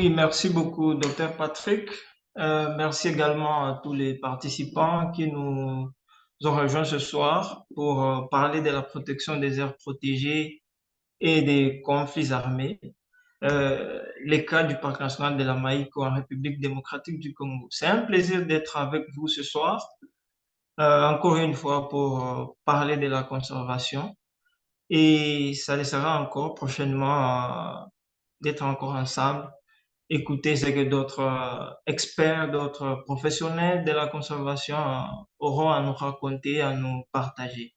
Oui, merci beaucoup, docteur Patrick. Merci également à tous les participants qui nous ont rejoints ce soir pour parler de la protection des aires protégées et des conflits armés, les cas du parc national de la Maïco en République démocratique du Congo. C'est un plaisir d'être avec vous ce soir, encore une fois pour parler de la conservation. Et ça le sera encore prochainement d'être encore ensemble, écouter ce que d'autres experts, d'autres professionnels de la conservation auront à nous raconter, à nous partager.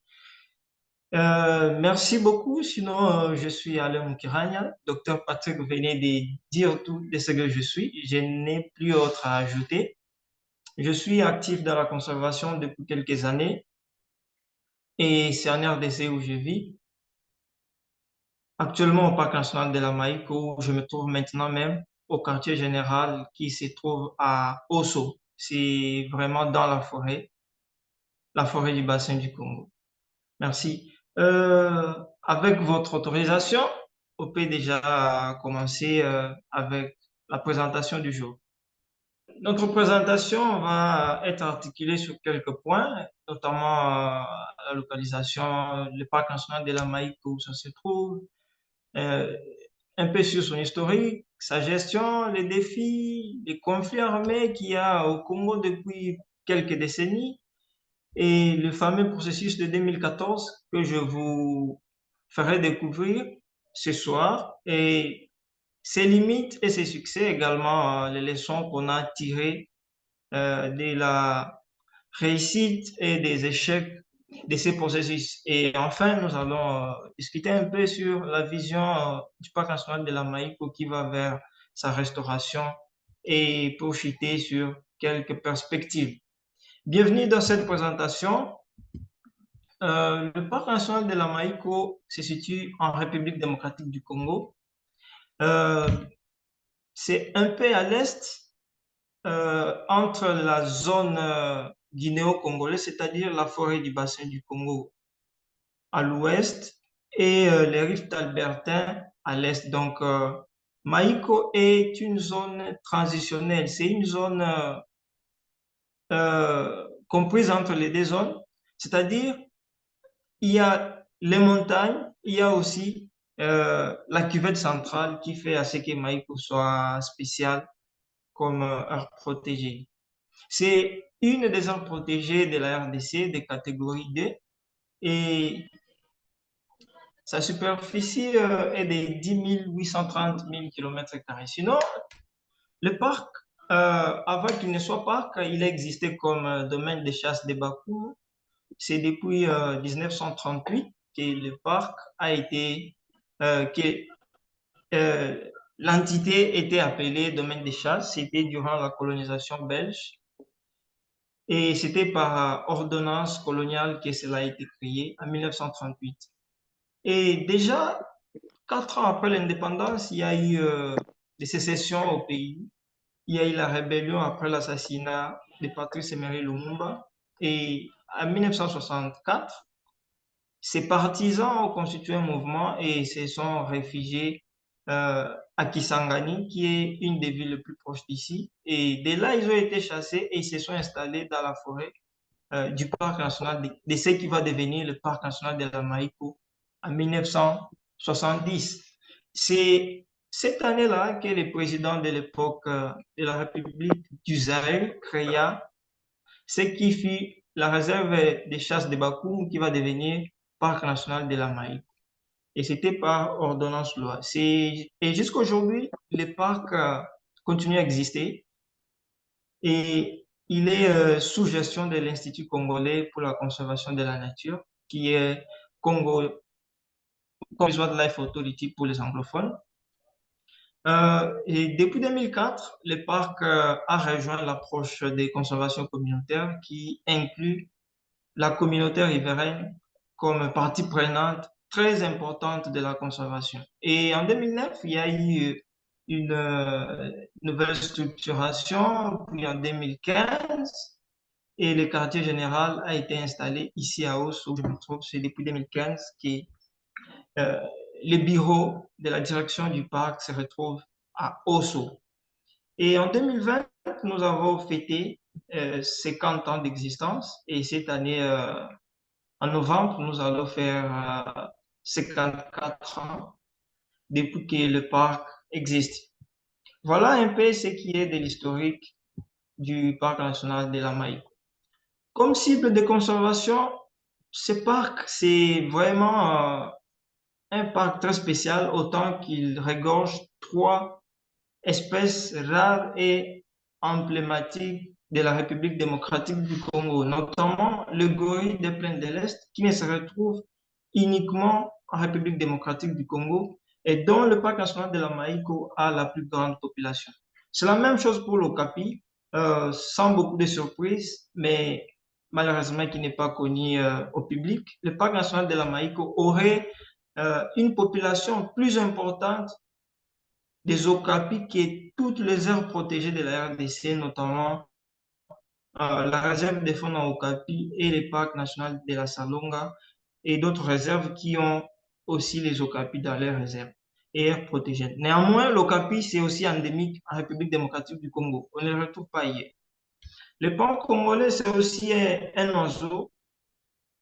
Merci beaucoup. Sinon, je suis Alain Moukirania. Docteur Patrick venait de dire tout de ce que je suis. Je n'ai plus autre à ajouter. Je suis actif dans la conservation depuis quelques années et c'est en RDC où je vis. Actuellement au Parc national de la Maïco, où je me trouve maintenant même au quartier général qui se trouve à Osso. C'est vraiment dans la forêt du bassin du Congo. Merci. Avec votre autorisation, on peut déjà commencer avec la présentation du jour. Notre présentation va être articulée sur quelques points, notamment la localisation, le parc national de la Maïco où ça se trouve, euh, un peu sur son historique, sa gestion, les défis, les conflits armés qu'il y a au Congo depuis quelques décennies et le fameux processus de 2014 que je vous ferai découvrir ce soir et ses limites et ses succès également, les leçons qu'on a tirées de la réussite et des échecs de ces processus. Et enfin, nous allons discuter un peu sur la vision du parc national de la Maïco qui va vers sa restauration et profiter sur quelques perspectives. Bienvenue dans cette présentation. Le parc national de la Maïco se situe en République démocratique du Congo. Euh, c'est un peu à l'est entre la zone guinéo-congolaise, c'est-à-dire la forêt du bassin du Congo à l'ouest et les rifts albertains à l'est. Donc, Maïko est une zone transitionnelle. C'est une zone comprise entre les deux zones, c'est-à-dire il y a les montagnes, il y a aussi la cuvette centrale qui fait à ce que Maïko soit spécial comme aire protégée. C'est une des aires protégées de la RDC de catégorie D et sa superficie est de 10 830 000 km². Sinon, le parc, avant qu'il ne soit parc, il a existé comme domaine de chasse de Bakou. C'est depuis 1938 que le parc a été, que euh, l'entité était appelée domaine de chasse. C'était durant la colonisation belge. Et c'était par ordonnance coloniale que cela a été créé en 1938. Et déjà, 4 ans après l'indépendance, il y a eu des sécessions au pays. Il y a eu la rébellion après l'assassinat de Patrice Emery Lumumba. Et en 1964, ces partisans ont constitué un mouvement et se sont réfugiés à Kisangani, qui est une des villes les plus proches d'ici. Et dès là, ils ont été chassés et ils se sont installés dans la forêt du parc national, de ce qui va devenir le parc national de la Maïko en 1970. C'est cette année-là que le président de l'époque de la République du Zaïre créa ce qui fut la réserve des chasses de Bakou qui va devenir parc national de la Maïko. Et c'était par ordonnance loi. Et jusqu'à aujourd'hui, le parc continue à exister et il est sous gestion de l'Institut congolais pour la conservation de la nature, qui est Congo Wildlife Authority pour les anglophones. Et depuis 2004, le parc a rejoint l'approche des conservations communautaires qui inclut la communauté riveraine comme partie prenante très importante de la conservation. Et en 2009, il y a eu une nouvelle structuration, puis en 2015, et le quartier général a été installé ici à Osso, où je me trouve. C'est depuis 2015 que euh, les bureaux de la direction du parc se retrouvent à Osso. Et en 2020, nous avons fêté 50 ans d'existence. Et cette année, en novembre, nous allons faire 54 ans depuis que le parc existe. Voilà un peu ce qui est de l'historique du parc national de la Maïco. Comme cible de conservation, ce parc, c'est vraiment un parc très spécial, autant qu'il regorge trois espèces rares et emblématiques de la République démocratique du Congo, notamment le gorille des plaines de l'Est, qui ne se retrouve uniquement en République démocratique du Congo et dont le parc national de la Maïko a la plus grande population. C'est la même chose pour l'Okapi, sans beaucoup de surprises, mais malheureusement qui n'est pas connu au public. Le parc national de la Maïko aurait une population plus importante des okapis que toutes les aires protégées de la RDC, notamment la réserve des fonds en Okapi et le parc national de la Salonga et d'autres réserves qui ont aussi les okapis dans leurs réserves et aires protégées. Néanmoins, l'okapi, c'est aussi endémique en République démocratique du Congo. On ne le retrouve pas ailleurs. Le pan congolais, c'est aussi un oiseau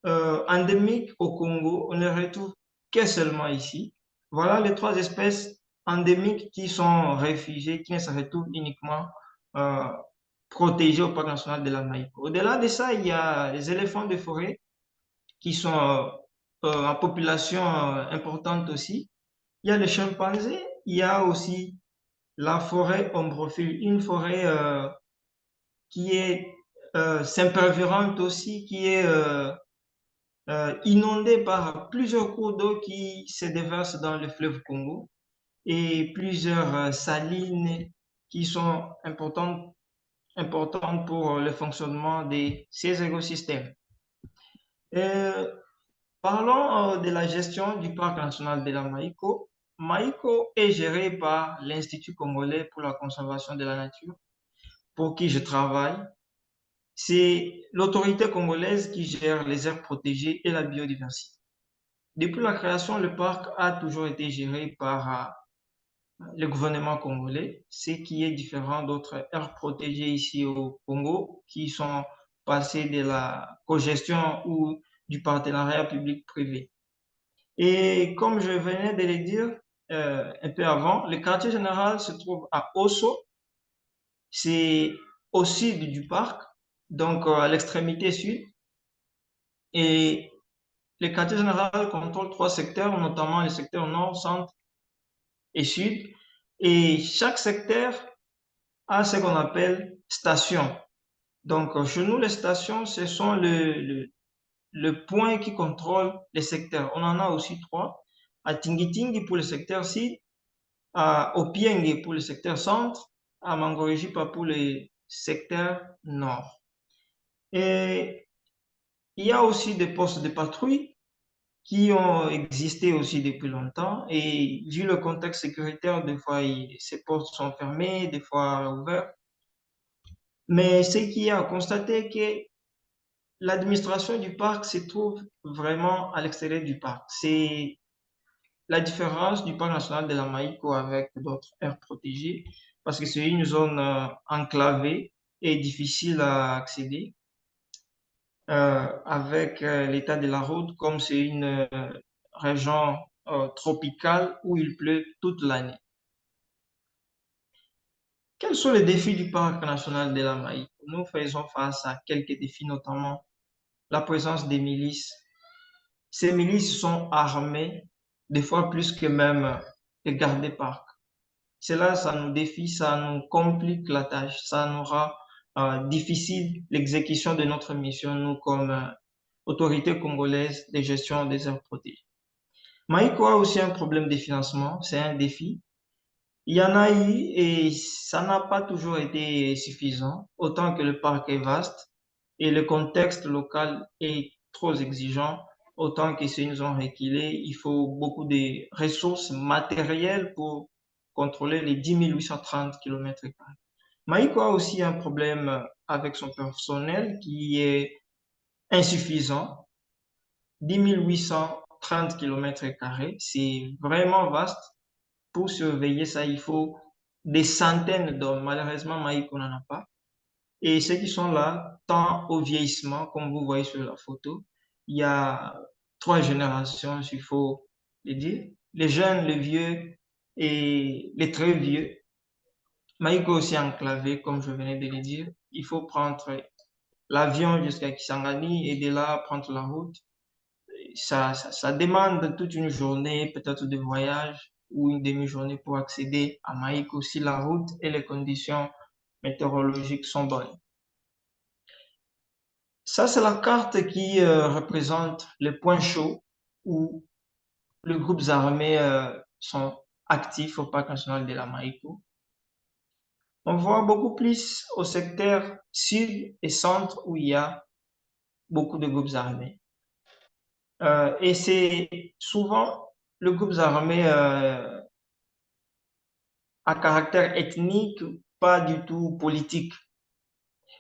endémique au Congo. On ne le retrouve que seulement ici. Voilà les trois espèces endémiques qui sont réfugiées, qui ne se retrouvent uniquement euh, protégées au parc national de la Maïko. Au-delà de ça, il y a les éléphants de forêt qui sont en population importante aussi. Il y a les chimpanzés, il y a aussi la forêt ombrophile, une forêt qui est sempervirente aussi, qui est inondée par plusieurs cours d'eau qui se déversent dans le fleuve Congo et plusieurs salines qui sont importantes pour le fonctionnement de ces écosystèmes. Euh, Parlons de la gestion du parc national de la Maïko. Maïko est géré par l'Institut congolais pour la conservation de la nature, pour qui je travaille. C'est l'autorité congolaise qui gère les aires protégées et la biodiversité. Depuis la création, le parc a toujours été géré par le gouvernement congolais, ce qui est différent d'autres aires protégées ici au Congo qui sont passées de la cogestion ou du partenariat public-privé. Et comme je venais de le dire un peu avant, le quartier général se trouve à Osso, c'est au sud du parc, donc à l'extrémité sud. Et le quartier général contrôle trois secteurs, notamment les secteurs nord, centre et sud. Et chaque secteur a ce qu'on appelle station. Donc, chez nous, les stations, ce sont le point qui contrôle les secteurs. On en a aussi trois. À Tingitingi pour le secteur sud, à Opienge pour le secteur centre, à Mangorijipa pour le secteur nord. Et il y a aussi des postes de patrouille qui ont existé aussi depuis longtemps. Et vu le contexte sécuritaire, des fois, ces postes sont fermés, des fois ouverts. Mais ce qui a constaté que l'administration du parc se trouve vraiment à l'extérieur du parc. C'est la différence du parc national de la Maïko avec d'autres aires protégées, parce que c'est une zone enclavée et difficile à accéder. Avec l'état de la route, comme c'est une région tropicale où il pleut toute l'année. Quels sont les défis du parc national de la Maïko? Nous faisons face à quelques défis, notamment la présence des milices. Ces milices sont armées, des fois plus que même les gardes des parcs. Cela, ça nous défie, ça nous complique la tâche, ça nous rend difficile l'exécution de notre mission, nous, comme autorité congolaise de gestion des aires protégées. Maïko a aussi un problème de financement, c'est un défi. Il y en a eu et ça n'a pas toujours été suffisant, autant que le parc est vaste et le contexte local est trop exigeant, autant que c'est une zone reculée, il faut beaucoup de ressources matérielles pour contrôler les 10 830 km². Maïko a aussi un problème avec son personnel qui est insuffisant. 10 830 km², c'est vraiment vaste. Pour surveiller ça, il faut des centaines d'hommes. Malheureusement, Maïko n'en a pas. Et ceux qui sont là, tant au vieillissement, comme vous voyez sur la photo, il y a trois générations, s'il faut le dire. Les jeunes, les vieux et les très vieux. Maïko aussi enclavé, comme je venais de le dire. Il faut prendre l'avion jusqu'à Kisangani et de là prendre la route. Ça demande toute une journée, peut-être de voyage ou une demi-journée pour accéder à Maïko si la route et les conditions météorologiques sont bonnes. Ça, c'est la carte qui représente les points chauds où les groupes armés sont actifs au parc national de la Maïko. On voit beaucoup plus au secteur sud et centre où il y a beaucoup de groupes armés. Et c'est souvent le groupe armé à caractère ethnique, pas du tout politique.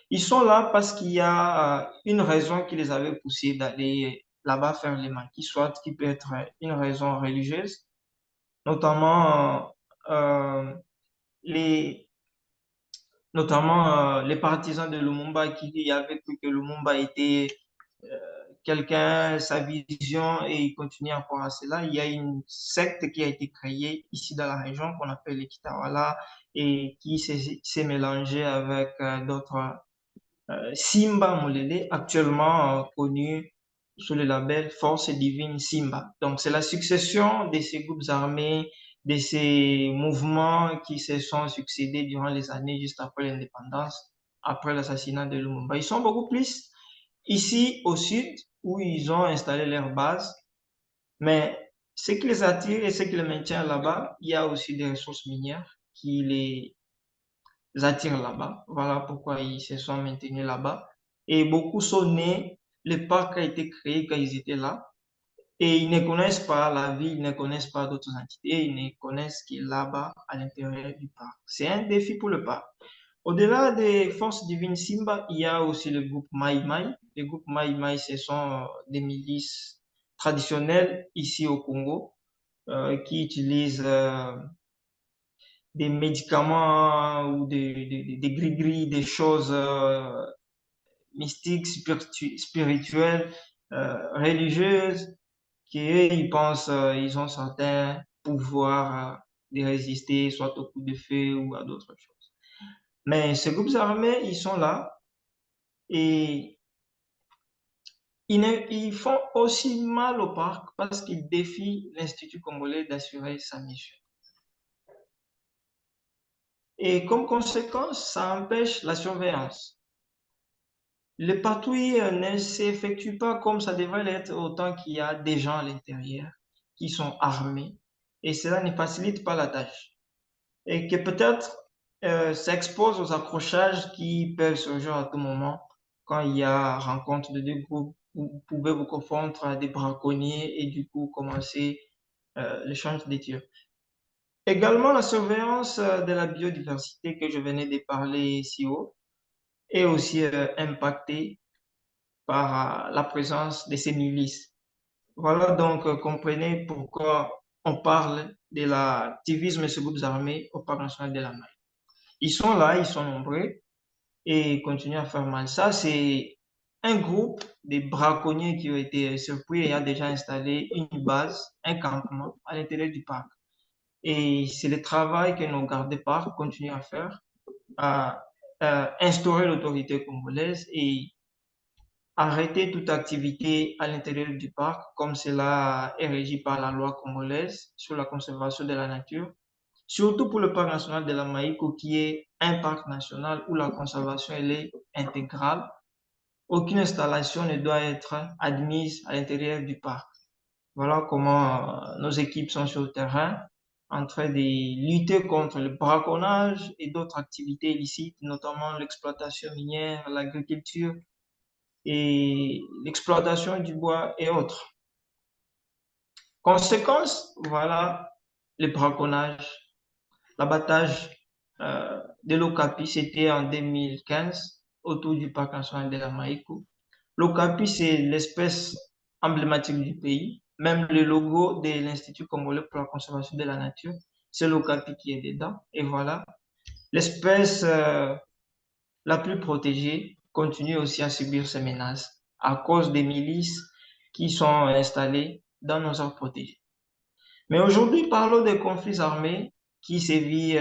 Ils sont là parce qu'il y a une raison qui les avait poussés d'aller là-bas faire les maquis, soit qui peut être une raison religieuse, notamment les, les partisans de Lumumba qui avaient cru que Lumumba était quelqu'un, sa vision, et il continue à croire à cela. Il y a une secte qui a été créée ici dans la région qu'on appelle les Kitawala et qui s'est mélangée avec d'autres Simba Molele, actuellement connu sous le label Force Divine Simba. Donc, c'est la succession de ces groupes armés, de ces mouvements qui se sont succédés durant les années juste après l'indépendance, après l'assassinat de Lumumba. Ils sont beaucoup plus ici au sud, où ils ont installé leur base, mais ce qui les attire et ce qui les maintient là-bas, il y a aussi des ressources minières qui les attirent là-bas. Voilà pourquoi ils se sont maintenus là-bas. Et beaucoup sont nés, le parc a été créé quand ils étaient là. Et ils ne connaissent pas la ville, ils ne connaissent pas d'autres entités, ils ne connaissent qu'il est là-bas à l'intérieur du parc. C'est un défi pour le parc. Au-delà des forces divines Simba, il y a aussi le groupe Mai Mai. Le groupe Mai Mai, ce sont des milices traditionnelles ici au Congo qui utilisent des médicaments ou des gris-gris, des choses mystiques, spirituelles, religieuses, qui eux, ils pensent, ils ont certains pouvoirs de résister soit au coup de feu ou à d'autres choses. Mais ces groupes armés, ils sont là et ils font aussi mal au parc parce qu'ils défient l'Institut congolais d'assurer sa mission. Et comme conséquence, ça empêche la surveillance. Les patrouilles ne s'effectuent pas comme ça devrait l'être autant qu'il y a des gens à l'intérieur qui sont armés et cela ne facilite pas la tâche. Et que peut-être s'expose aux accrochages qui peuvent surgir à tout moment quand il y a rencontre de deux groupes. Vous pouvez vous confondre à des braconniers et du coup commencer l'échange des tirs. Également, la surveillance de la biodiversité que je venais de parler si haut est aussi impactée par la présence de ces milices. Voilà donc, comprenez pourquoi on parle de l'activisme de ces groupes armés au Parc national de la mer. Ils sont là, ils sont nombreux et ils continuent à faire mal. Ça, c'est un groupe de braconniers qui ont été surpris et a déjà installé une base, un campement à l'intérieur du parc. Et c'est le travail que nos gardes-parcs continuent à faire, à instaurer l'autorité congolaise et arrêter toute activité à l'intérieur du parc, comme cela est régi par la loi congolaise sur la conservation de la nature, surtout pour le parc national de la Maïko, qui est un parc national où la conservation elle est intégrale. Aucune installation ne doit être admise à l'intérieur du parc. Voilà comment nos équipes sont sur le terrain en train de lutter contre le braconnage et d'autres activités illicites, notamment l'exploitation minière, l'agriculture et l'exploitation du bois et autres. Conséquence, voilà le braconnage, l'abattage de l'Okapi, c'était en 2015 autour du parc national de la Maïko. L'Okapi, c'est l'espèce emblématique du pays. Même le logo de l'Institut congolais pour la conservation de la nature, c'est l'Okapi qui est dedans. Et voilà, l'espèce la plus protégée continue aussi à subir ces menaces à cause des milices qui sont installées dans nos aires protégées. Mais aujourd'hui, parlons des conflits armés qui sévissent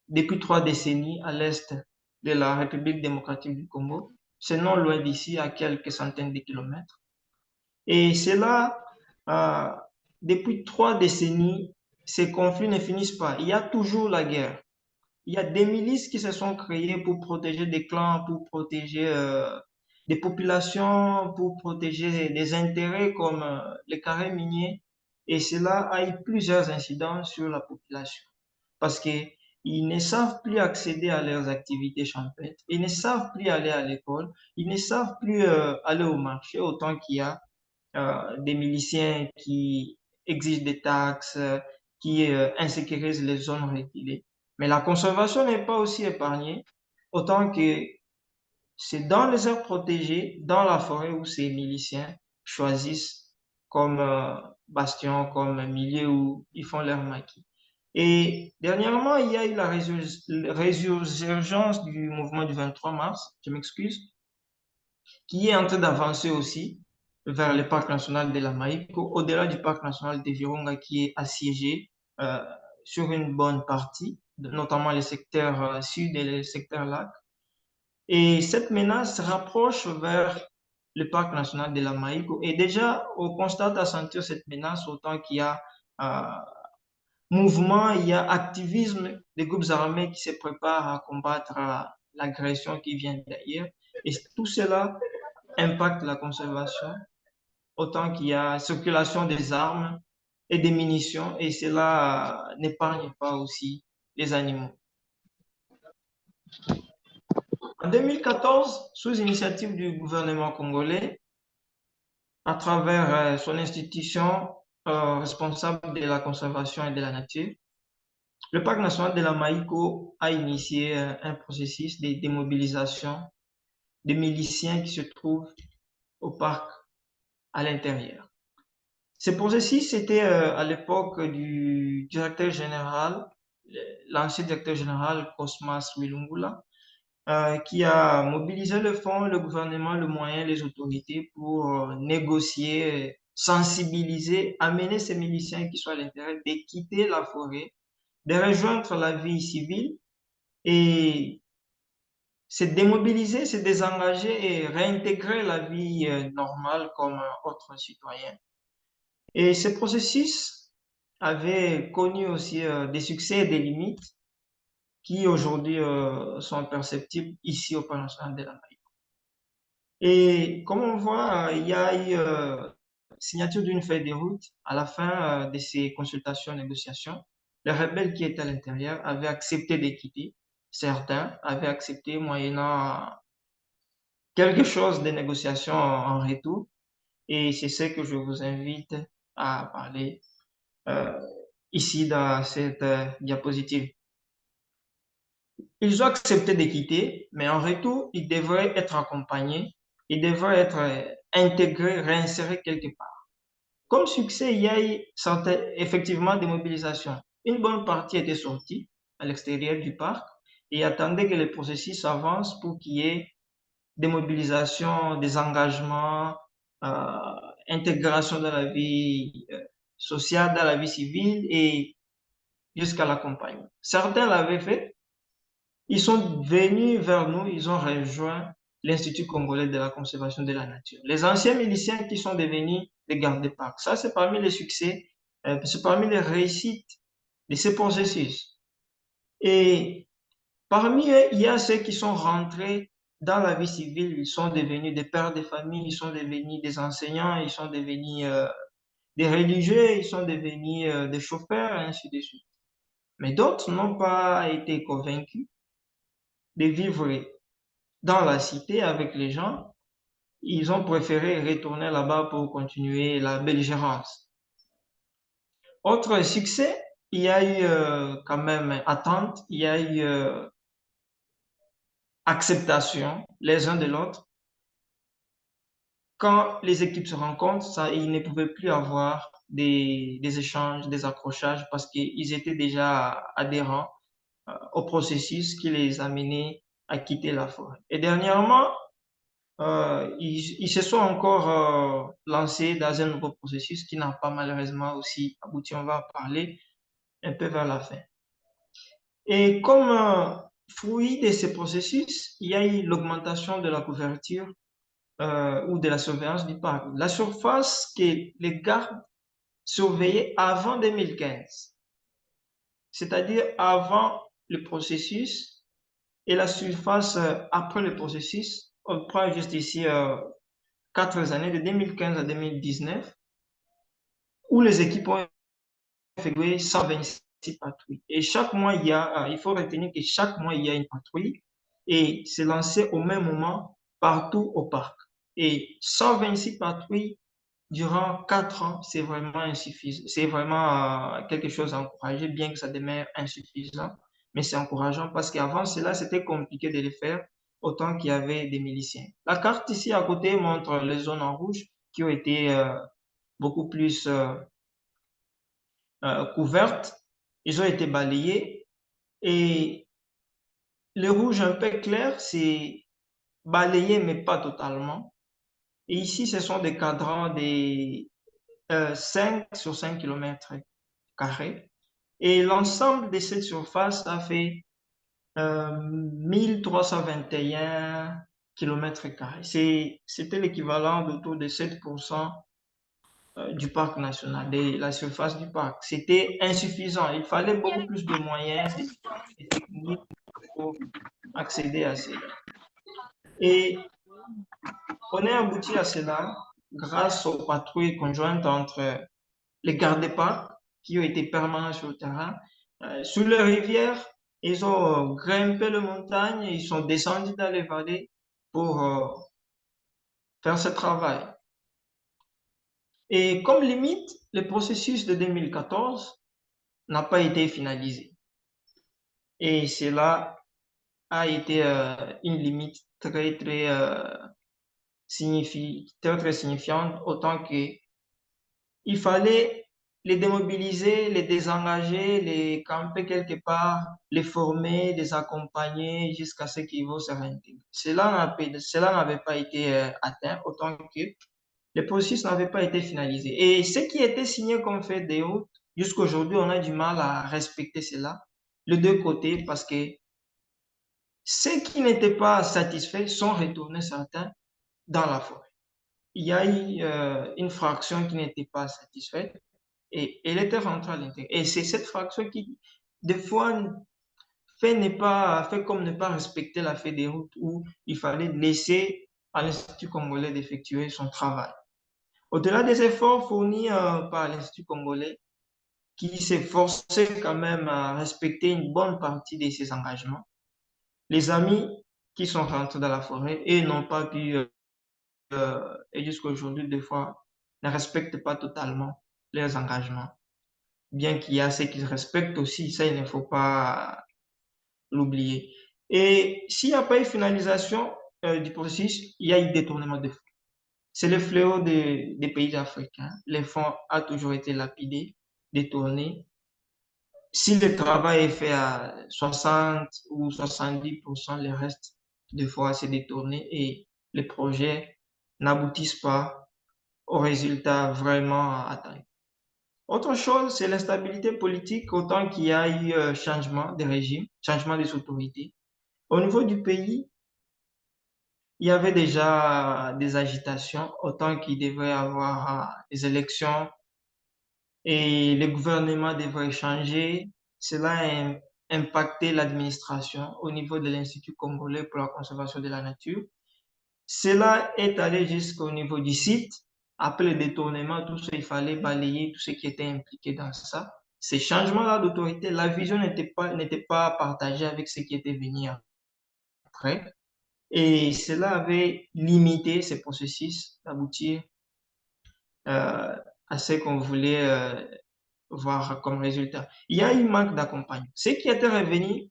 depuis 3 décennies à l'est de la République démocratique du Congo. C'est non loin d'ici, à quelques centaines de kilomètres. Et c'est là, euh, depuis 3 décennies, ces conflits ne finissent pas. Il y a toujours la guerre. Il y a des milices qui se sont créées pour protéger des clans, pour protéger des populations, pour protéger des intérêts comme les carrés miniers. Et cela a eu plusieurs incidents sur la population parce qu'ils ne savent plus accéder à leurs activités champêtres, ils ne savent plus aller à l'école, ils ne savent plus aller au marché autant qu'il y a des miliciens qui exigent des taxes, qui insécurisent les zones reculées. Mais la conservation n'est pas aussi épargnée, autant que c'est dans les aires protégées, dans la forêt où ces miliciens choisissent comme bastion, comme milieu où ils font leur maquis. Et dernièrement, il y a eu la résurgence du mouvement du 23 mars, je m'excuse, qui est en train d'avancer aussi vers le parc national de la Maïko, au-delà du parc national de Virunga qui est assiégé euh, sur une bonne partie, notamment les secteurs sud et les secteurs lac. Et cette menace se rapproche vers le parc national de la Maïko. Et déjà, on constate à sentir cette menace autant qu'il y a euh, mouvement, il y a activisme des groupes armés qui se préparent à combattre l'agression qui vient d'ailleurs. Et tout cela impacte la conservation, autant qu'il y a circulation des armes et des munitions, et cela n'épargne pas aussi les animaux. En 2014, sous initiative du gouvernement congolais, à travers son institution responsable de la conservation et de la nature, le parc national de la Maïko a initié un processus de démobilisation des miliciens qui se trouvent au parc à l'intérieur. Ce processus, c'était à l'époque du directeur général, l'ancien directeur général Cosmas Wilungula, qui a mobilisé le fonds, le gouvernement, le moyen, les autorités pour négocier, sensibiliser, amener ces miliciens qui sont à l'intérieur de quitter la forêt, de rejoindre la vie civile et se démobiliser, se désengager et réintégrer la vie normale comme autres citoyens. Et ce processus avait connu aussi des succès et des limites qui aujourd'hui sont perceptibles ici au Parlement national de l'Amérique. Et comme on voit, il y a eu signature d'une feuille de route à la fin de ces consultations, négociations. Les rebelles qui étaient à l'intérieur avaient accepté de quitter. Certains avaient accepté moyennant quelque chose de négociation en retour. Et c'est ce que je vous invite à parler euh, ici dans cette diapositive. Ils ont accepté de quitter, mais en retour, ils devraient être accompagnés, ils devraient être intégrés, réinsérés quelque part. Comme succès, il y a eu effectivement des mobilisations. Une bonne partie était sortie à l'extérieur du parc et attendait que le processus avance pour qu'il y ait des mobilisations, des engagements, euh, intégration dans la vie sociale, dans la vie civile et jusqu'à l'accompagnement. Certains l'avaient fait, ils sont venus vers nous, ils ont rejoint l'Institut congolais de la conservation de la nature. Les anciens miliciens qui sont devenus des gardes-parcs. Ça, c'est parmi les succès, c'est parmi les réussites de ce processus. Et parmi eux, il y a ceux qui sont rentrés dans la vie civile, ils sont devenus des pères de famille, ils sont devenus des enseignants, ils sont devenus des religieux, ils sont devenus des chauffeurs, et ainsi de suite. Mais d'autres n'ont pas été convaincus de vivre dans la cité avec les gens. Ils ont préféré retourner là-bas pour continuer la belligérance. Autre succès, il y a eu quand même attente, il y a eu acceptation les uns de l'autre. Quand les équipes se rencontrent, ça, il ne pouvait plus avoir des échanges, des accrochages, parce qu'ils étaient déjà adhérents au processus qui les amenait à quitter la forêt. Et dernièrement, ils se sont encore lancés dans un nouveau processus qui n'a pas malheureusement aussi abouti. On va en parler un peu vers la fin. Et comme fruit de ce processus, il y a eu l'augmentation de la couverture ou de la surveillance du parc. La surface que les gardes surveillaient avant 2015, c'est-à-dire avant le processus, et la surface après le processus, on prend juste ici 4 années, de 2015 à 2019, où les équipes ont effectué 126 patrouilles. Et chaque mois, il faut retenir que chaque mois, il y a une patrouille et c'est lancé au même moment partout au parc. Et 126 patrouilles durant 4 ans, c'est vraiment insuffisant. C'est vraiment quelque chose à encourager, bien que ça demeure insuffisant, mais c'est encourageant parce qu'avant cela, c'était compliqué de le faire autant qu'il y avait des miliciens. La carte ici à côté montre les zones en rouge qui ont été beaucoup plus couvertes. Ils ont été balayés et le rouge un peu clair, c'est balayé mais pas totalement. Et ici, ce sont des cadrans de 5 sur 5 km². Et l'ensemble de cette surface a fait 1321 km². C'était l'équivalent d'autour de 7% du parc national, de la surface du parc. C'était insuffisant. Il fallait beaucoup plus de moyens, de techniques pour accéder à cela. Et on est abouti à cela grâce aux patrouilles conjointes entre les gardes-parcs qui ont été permanents sur le terrain. Sur les rivières, ils ont grimpé les montagnes, ils sont descendus dans les vallées pour faire ce travail. Et comme limite, le processus de 2014 n'a pas été finalisé. Et cela a été une limite très, très, très, très signifiante, autant que il fallait les démobiliser, les désengager, les camper quelque part, les former, les accompagner jusqu'à ce qu'ils vont se réintégrer. Cela n'avait pas été atteint, autant que le processus n'avait pas été finalisé. Et ce qui était signé comme fait de route, jusqu'à aujourd'hui, on a du mal à respecter cela, les deux côtés, parce que ceux qui n'étaient pas satisfaits sont retournés certains dans la forêt. Il y a eu une fraction qui n'était pas satisfaite et elle était rentrée à l'intérieur. Et c'est cette fraction qui, des fois, fait comme ne pas respecter la feuille de route où il fallait laisser à l'Institut congolais d'effectuer son travail. Au-delà des efforts fournis par l'Institut congolais, qui s'est forcé quand même à respecter une bonne partie de ses engagements, les amis qui sont rentrés dans la forêt et n'ont pas pu, et jusqu'à aujourd'hui, des fois, ne respectent pas totalement leurs engagements. Bien qu'il y a ceux qui respectent aussi, ça, il ne faut pas l'oublier. Et s'il n'y a pas eu finalisation du processus, il y a eu détournement de fonds. C'est le fléau des pays africains. Les fonds ont toujours été lapidés, détournés. Si le travail est fait à 60 ou 70%, le reste, des fois, c'est détourné et les projets n'aboutissent pas aux résultats vraiment atteints. Autre chose, c'est l'instabilité politique, autant qu'il y a eu changement de régime, changement des autorités. Au niveau du pays, il y avait déjà des agitations, autant qu'il devait y avoir des élections et le gouvernement devrait changer. Cela a impacté l'administration au niveau de l'Institut congolais pour la conservation de la nature. Cela est allé jusqu'au niveau du site. Après le détournement, tout ça, il fallait balayer tout ce qui était impliqué dans ça. Ces changements-là d'autorité, la vision n'était pas partagée avec ce qui était venu après. Et cela avait limité ce processus d'aboutir à ce qu'on voulait voir comme résultat. Il y a eu manque d'accompagnement. Ceux qui étaient revenus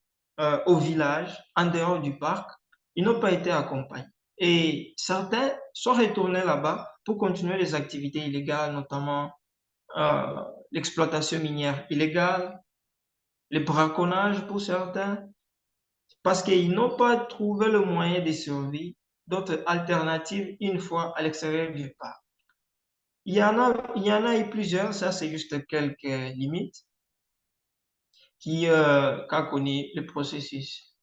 au village, en dehors du parc, ils n'ont pas été accompagnés. Et certains sont retournés là-bas pour continuer les activités illégales, notamment l'exploitation minière illégale, le braconnage pour certains, parce qu'ils n'ont pas trouvé le moyen de survie, d'autres alternatives une fois à l'extérieur du parc. Il y en a eu plusieurs, ça c'est juste quelques limites qu'a connu le processus.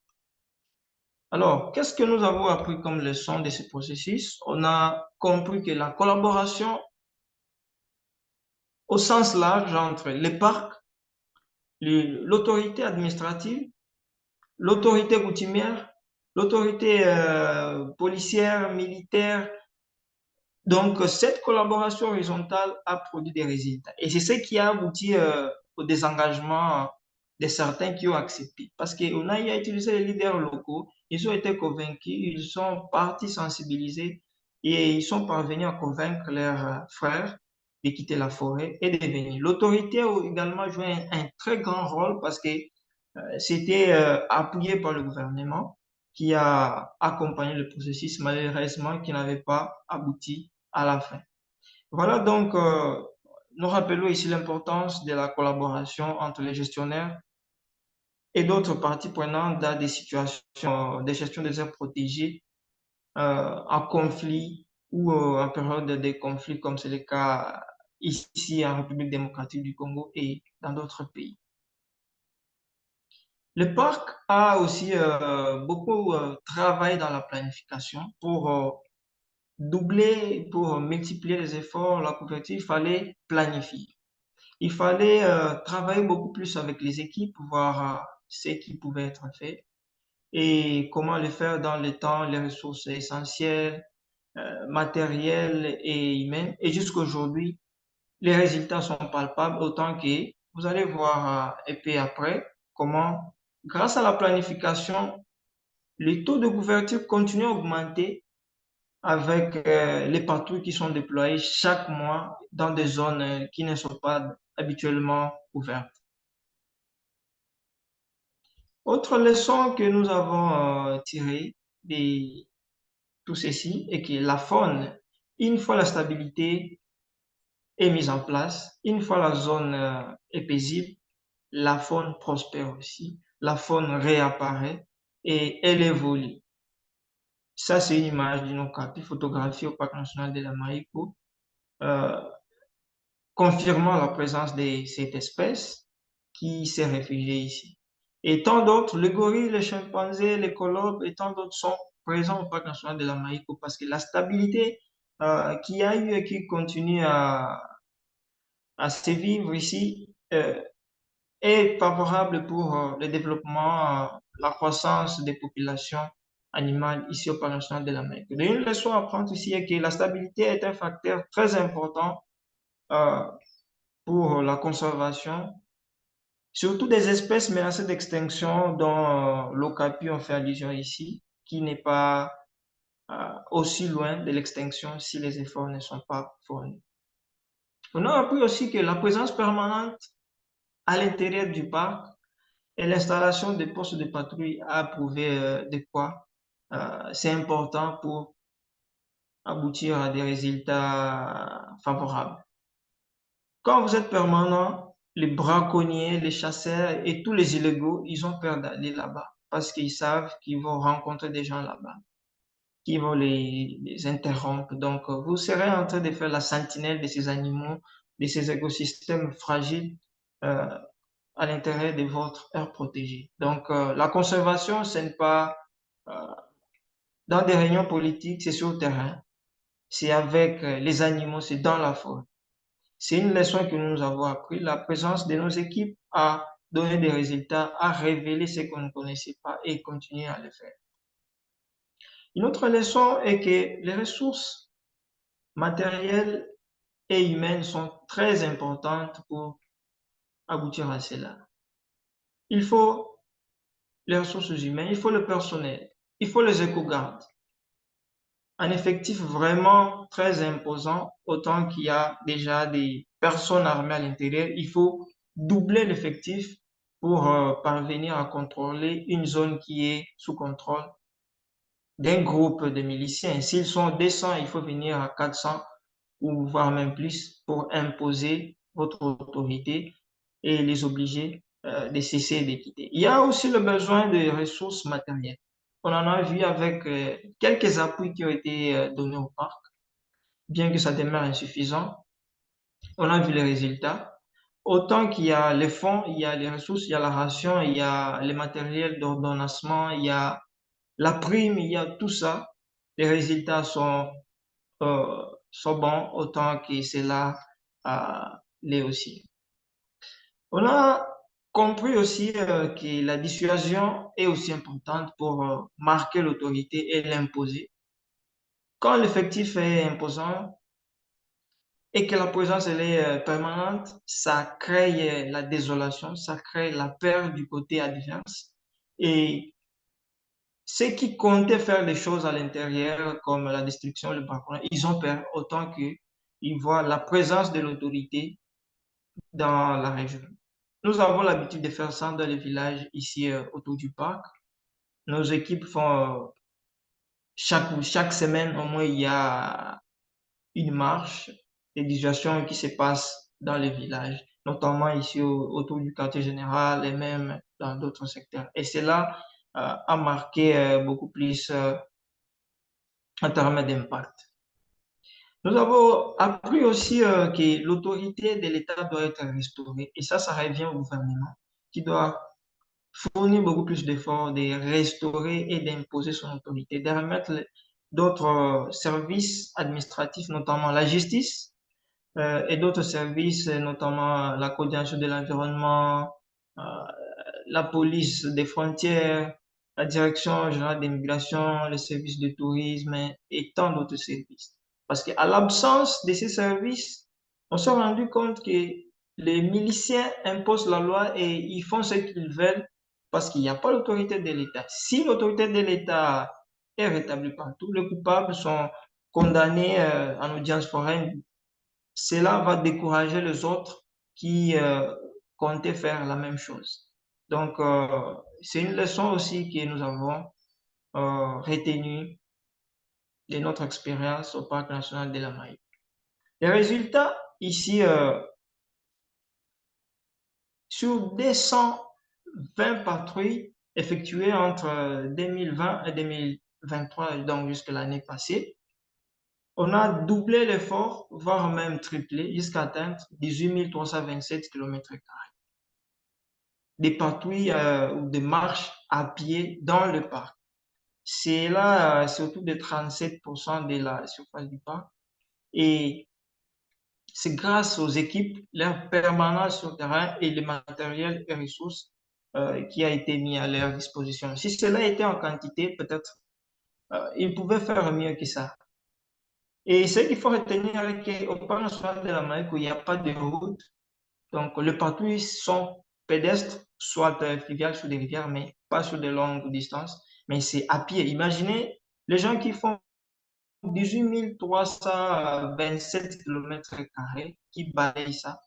Alors, qu'est-ce que nous avons appris comme leçon de ce processus? On a compris que la collaboration au sens large entre les parcs, l'autorité administrative, l'autorité coutumière, l'autorité policière, militaire. Donc, cette collaboration horizontale a produit des résultats. Et c'est ce qui a abouti au désengagement de certains qui ont accepté. Parce qu'on a utilisé les leaders locaux, ils ont été convaincus, ils sont partis sensibilisés et ils sont parvenus à convaincre leurs frères de quitter la forêt et de venir. L'autorité a également joué un très grand rôle parce que c'était appuyé par le gouvernement qui a accompagné le processus, malheureusement, qui n'avait pas abouti à la fin. Voilà donc, nous rappelons ici l'importance de la collaboration entre les gestionnaires et d'autres parties prenantes dans des situations de gestion des aires protégées en conflit ou en période de conflit, comme c'est le cas ici en République démocratique du Congo et dans d'autres pays. Le parc a aussi beaucoup travaillé dans la planification pour doubler, pour multiplier les efforts, la couverture, il fallait planifier. Il fallait travailler beaucoup plus avec les équipes, voir ce qui pouvait être fait et comment le faire dans le temps, les ressources essentielles, matérielles et humaines. Et jusqu'aujourd'hui, les résultats sont palpables, autant que vous allez voir et puis après comment, grâce à la planification, les taux de couverture continuent à augmenter avec les patrouilles qui sont déployées chaque mois dans des zones qui ne sont pas habituellement ouvertes. Autre leçon que nous avons tirée de tout ceci est que la faune, une fois la stabilité est mise en place, une fois la zone est paisible, la faune prospère aussi, la faune réapparaît et elle évolue. Ça, c'est une image d'une okapi photographiée au Parc national de la Marico, euh, confirmant la présence de cette espèce qui s'est réfugiée ici. Et tant d'autres, le gorille, le chimpanzé, les colobes et tant d'autres sont présents au Parc national de la Marico parce que la stabilité qu'il y a eu et qui continue à se vivre ici est favorable pour le développement, la croissance des populations animales ici au Parc national de l'Amérique. Une leçon à prendre ici est que la stabilité est un facteur très important euh, pour la conservation, surtout des espèces menacées d'extinction dont l'ocapi on fait allusion ici, qui n'est pas aussi loin de l'extinction si les efforts ne sont pas fournis. On a appris aussi que la présence permanente à l'intérieur du parc et l'installation des postes de patrouille a prouvé de quoi c'est important pour aboutir à des résultats favorables. Quand vous êtes permanent, les braconniers, les chasseurs et tous les illégaux, ils ont peur d'aller là-bas parce qu'ils savent qu'ils vont rencontrer des gens là-bas qui vont les interrompre. Donc, vous serez en train de faire la sentinelle de ces animaux, de ces écosystèmes fragiles euh, à l'intérieur de votre aire protégée. Donc, la conservation, ce n'est pas euh, dans des réunions politiques, c'est sur le terrain, c'est avec les animaux, c'est dans la forêt. C'est une leçon que nous avons appris. La présence de nos équipes a donné des résultats, a révélé ce qu'on ne connaissait pas et continuer à le faire. Une autre leçon est que les ressources matérielles et humaines sont très importantes pour aboutir à cela. Il faut les ressources humaines, il faut le personnel, il faut les éco-gardes. Un effectif vraiment très imposant, autant qu'il y a déjà des personnes armées à l'intérieur. Il faut doubler l'effectif pour parvenir à contrôler une zone qui est sous contrôle d'un groupe de miliciens. S'ils sont 200, il faut venir à 400 ou voire même plus pour imposer votre autorité et les obliger de cesser de quitter. Il y a aussi le besoin de ressources matérielles. On en a vu avec quelques appuis qui ont été donnés au parc, bien que ça demeure insuffisant. On a vu les résultats. Autant qu'il y a les fonds, il y a les ressources, il y a la ration, il y a les matériels d'ordonnancement, il y a la prime, il y a tout ça. Les résultats sont bons, autant que cela l'est aussi. On a compris aussi que la dissuasion est aussi importante pour marquer l'autorité et l'imposer. Quand l'effectif est imposant et que la présence elle est permanente, ça crée la désolation, ça crée la peur du côté adverse. Et ceux qui comptaient faire des choses à l'intérieur, comme la destruction, le parcours, ils ont peur autant qu'ils voient la présence de l'autorité dans la région. Nous avons l'habitude de faire ça dans les villages ici autour du parc. Nos équipes font chaque semaine, au moins, il y a une marche de dissuasion qui se passe dans les villages, notamment ici autour du quartier général et même dans d'autres secteurs. Et cela a marqué beaucoup plus en termes d'impact. Nous avons appris aussi que l'autorité de l'État doit être restaurée. Et ça revient au gouvernement qui doit fournir beaucoup plus d'efforts de restaurer et d'imposer son autorité, de remettre d'autres services administratifs, notamment la justice, et d'autres services, notamment la coordination de l'environnement, euh, la police des frontières, la direction générale d'immigration, les services de tourisme et tant d'autres services. Parce qu'à l'absence de ces services, on s'est rendu compte que les miliciens imposent la loi et ils font ce qu'ils veulent parce qu'il n'y a pas l'autorité de l'État. Si l'autorité de l'État est rétablie partout, les coupables sont condamnés en audience foraine. Cela va décourager les autres qui comptaient faire la même chose. Donc, c'est une leçon aussi que nous avons retenue de notre expérience au Parc national de la Maï. Les résultats ici, sur 220 patrouilles effectuées entre 2020 et 2023, donc jusqu'à l'année passée, on a doublé l'effort, voire même triplé, jusqu'à atteindre 18 327 km des patrouilles ou des marches à pied dans le parc. C'est là surtout de 37% de la surface du parc. Et c'est grâce aux équipes, leur permanence sur le terrain et le matériel et ressources qui a été mis à leur disposition. Si cela était en quantité, peut-être ils pouvaient faire mieux que ça. Et ce qu'il faut retenir, c'est qu'au parc national de la Maïque, il n'y a pas de route. Donc, les patrouilles sont pédestres, soit fluviales sur des rivières, mais pas sur de longues distances. Mais c'est à pied. Imaginez les gens qui font 18 327 km², qui balayent ça.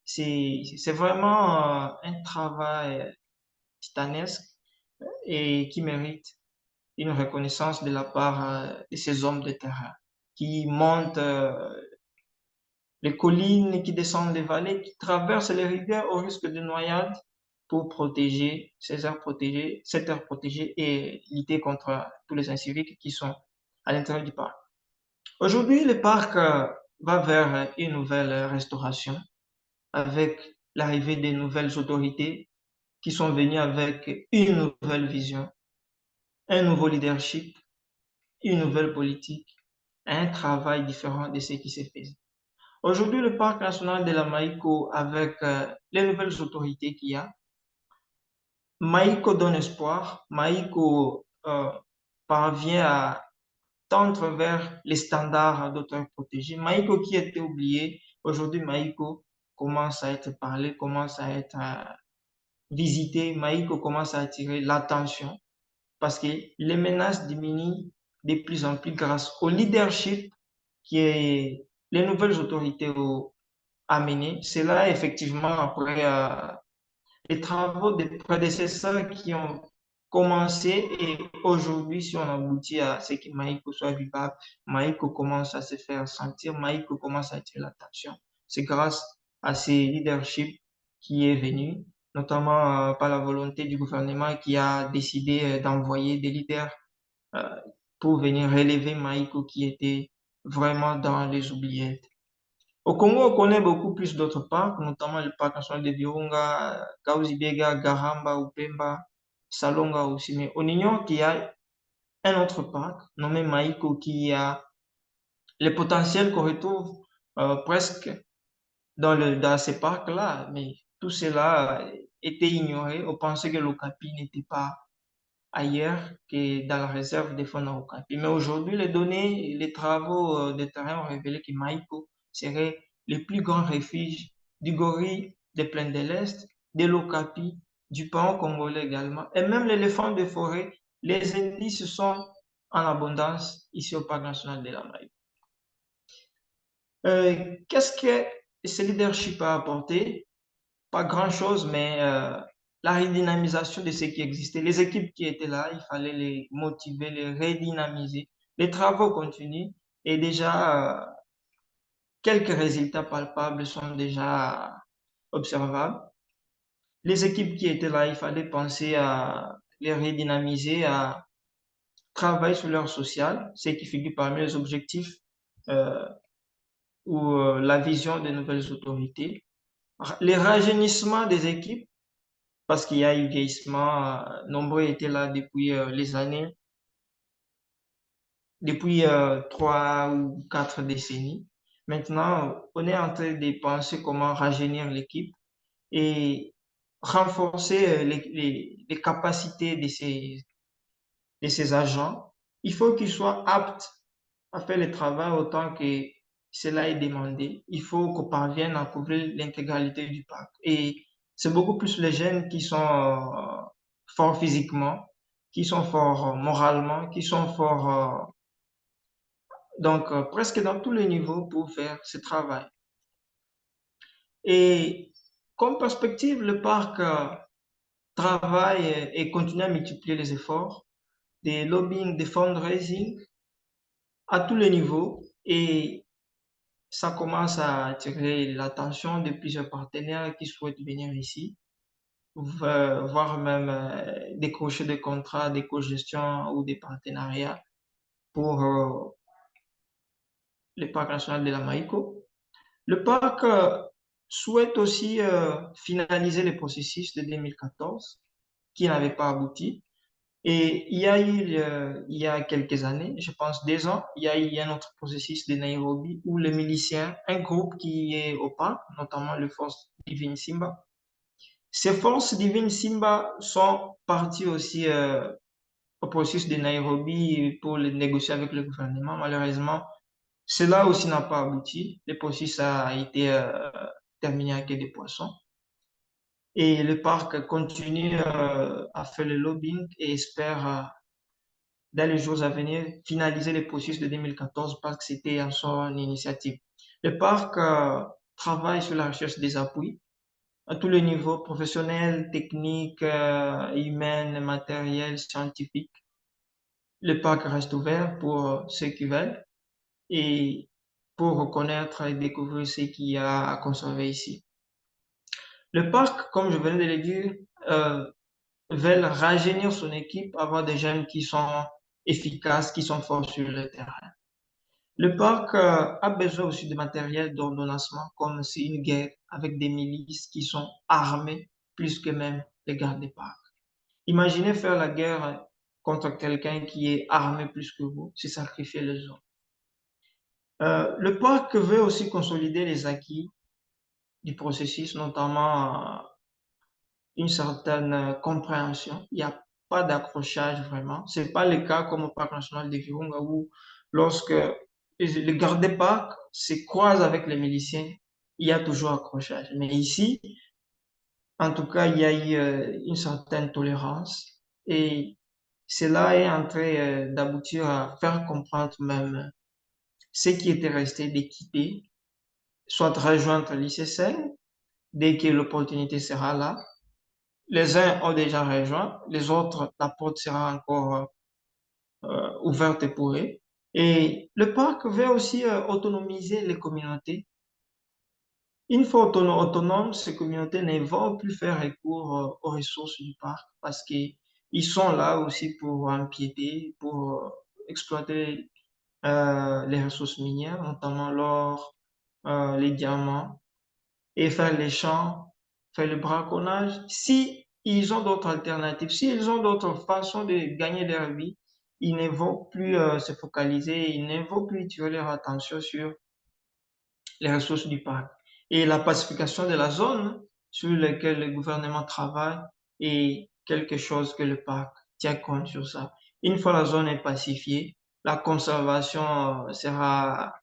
C'est vraiment un travail titanesque et qui mérite une reconnaissance de la part de ces hommes de terrain qui montent les collines, qui descendent les vallées, qui traversent les rivières au risque de noyade pour protéger ces aires protégées, cette aire protégée et lutter contre tous les inciviques qui sont à l'intérieur du parc. Aujourd'hui, le parc va vers une nouvelle restauration avec l'arrivée des nouvelles autorités qui sont venues avec une nouvelle vision, un nouveau leadership, une nouvelle politique, un travail différent de ce qui s'est fait. Aujourd'hui, le parc national de la Maïko, avec les nouvelles autorités qu'il y a, Maïko donne espoir, Maïko parvient à tendre vers les standards d'auteurs protégés. Maïko qui était oublié, aujourd'hui Maïko commence à être parlé, commence à être visité, Maïko commence à attirer l'attention parce que les menaces diminuent de plus en plus grâce au leadership qui est les nouvelles autorités ont amené. C'est là effectivement après les travaux des prédécesseurs qui ont commencé et aujourd'hui, si on aboutit à ce que Maïko soit vivable, Maïko commence à se faire sentir, Maïko commence à attirer l'attention. C'est grâce à ce leadership qui est venu, notamment par la volonté du gouvernement qui a décidé d'envoyer des leaders euh, pour venir relever Maïko qui était vraiment dans les oubliettes. Au Congo, on connaît beaucoup plus d'autres parcs, notamment le parc national de Virunga, Kahuzi-Biega, Garamba, Upemba, Salonga aussi. Mais on ignore qu'il y a un autre parc nommé Maïko qui a les potentiels qu'on retrouve presque dans ces parcs-là. Mais tout cela était ignoré. On pensait que l'Okapi n'était pas ailleurs que dans la réserve des fonds Okapi. Mais aujourd'hui, les données, les travaux de terrain ont révélé que Maïko serait le plus grand refuge du gorille des plaines de l'Est, de l'Okapi, du paon congolais également, et même l'éléphant de forêt. Les indices sont en abondance ici au Parc national de la Maïko. Qu'est-ce que ce leadership a apporté? Pas grand-chose, mais la redynamisation de ce qui existait. Les équipes qui étaient là, il fallait les motiver, les redynamiser. Les travaux continuent et déjà, quelques résultats palpables sont déjà observables. Les équipes qui étaient là, il fallait penser à les redynamiser, à travailler sur leur social, ce qui figure parmi les objectifs euh, ou la vision des nouvelles autorités. Les rajeunissements des équipes, parce qu'il y a eu vieillissement, nombreux étaient là depuis les années, depuis 3 ou 4 décennies. Maintenant, on est en train de penser comment rajeunir l'équipe et renforcer les capacités de ces agents. Il faut qu'ils soient aptes à faire le travail autant que cela est demandé. Il faut qu'on parvienne à couvrir l'intégralité du parc. Et c'est beaucoup plus les jeunes qui sont forts physiquement, qui sont forts moralement, qui sont forts presque dans tous les niveaux pour faire ce travail. Et comme perspective, le parc travaille et continue à multiplier les efforts des lobbying, des fundraising à tous les niveaux. Et ça commence à attirer l'attention de plusieurs partenaires qui souhaitent venir ici, voire même décrocher des contrats d'éco-gestion ou des partenariats pour le parc national de la Maïko. Le parc souhaite aussi finaliser le processus de 2014 qui n'avait pas abouti. Et il y a eu, il y a quelques années, je pense 2 ans, il y a eu un autre processus de Nairobi où les miliciens, un groupe qui est au parc, notamment les forces Divine Simba, ces forces Divine Simba sont parties aussi au processus de Nairobi pour négocier avec le gouvernement. Malheureusement, cela aussi n'a pas abouti. Le processus a été terminé avec des poissons. Et le parc continue à faire le lobbying et espère dans les jours à venir, finaliser le processus de 2014 parce que c'était en son initiative. Le parc travaille sur la recherche des appuis à tous les niveaux, professionnels, techniques, humains, matériels, scientifiques. Le parc reste ouvert pour ceux qui veulent et pour reconnaître et découvrir ce qu'il y a à conserver ici. Le parc, comme je venais de le dire, veut rajeunir son équipe, avoir des jeunes qui sont efficaces, qui sont forts sur le terrain. Le parc a besoin aussi de matériel d'ordonnancement, comme c'est une guerre avec des milices qui sont armées plus que même les gardes des parcs. Imaginez faire la guerre contre quelqu'un qui est armé plus que vous, c'est sacrifier les autres. Le parc veut aussi consolider les acquis du processus, notamment une certaine compréhension. Il n'y a pas d'accrochage vraiment. Ce n'est pas le cas comme au Parc national de Virunga où lorsque les gardes-parcs se croisent avec les miliciens, il y a toujours accrochage. Mais ici, en tout cas, il y a eu une certaine tolérance et cela est en train d'aboutir à faire comprendre même ceux qui étaient restés d'équiper, soit rejoindre l'ICSN dès que l'opportunité sera là. Les uns ont déjà rejoint, les autres, la porte sera encore ouverte pour eux. Et le parc veut aussi autonomiser les communautés Une fois autonomes, ces communautés ne vont plus faire recours aux ressources du parc parce qu'ils sont là aussi pour empiéter, pour exploiter les ressources minières, notamment l'or, les diamants, et faire les champs, faire le braconnage. Si ils ont d'autres alternatives, s'ils ont d'autres façons de gagner leur vie, ils ne vont plus se focaliser, ils ne vont plus tirer leur attention sur les ressources du parc. Et la pacification de la zone sur laquelle le gouvernement travaille est quelque chose que le parc tient compte sur ça. Une fois la zone est pacifiée, la conservation sera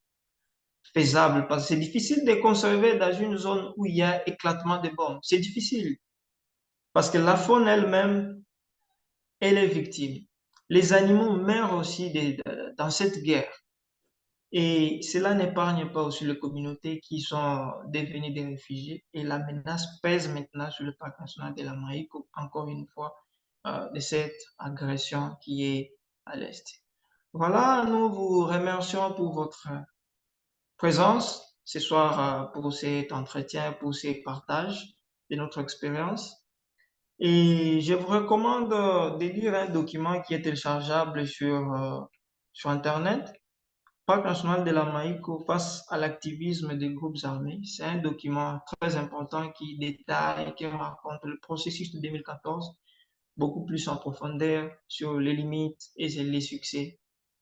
faisable parce que c'est difficile de conserver dans une zone où il y a éclatement de bombes. C'est difficile parce que la faune elle-même, elle est victime. Les animaux meurent aussi dans cette guerre. Et cela n'épargne pas aussi les communautés qui sont devenues des réfugiés. Et la menace pèse maintenant sur le parc national de la Maïque, encore une fois, de cette agression qui est à l'Est. Voilà, nous vous remercions pour votre présence ce soir, pour cet entretien, pour ces partages de notre expérience. Et je vous recommande de lire un document qui est téléchargeable sur Internet. Parc national de la Maïco face à l'activisme des groupes armés. C'est un document très important qui détaille, qui raconte le processus de 2014 beaucoup plus en profondeur sur les limites et les succès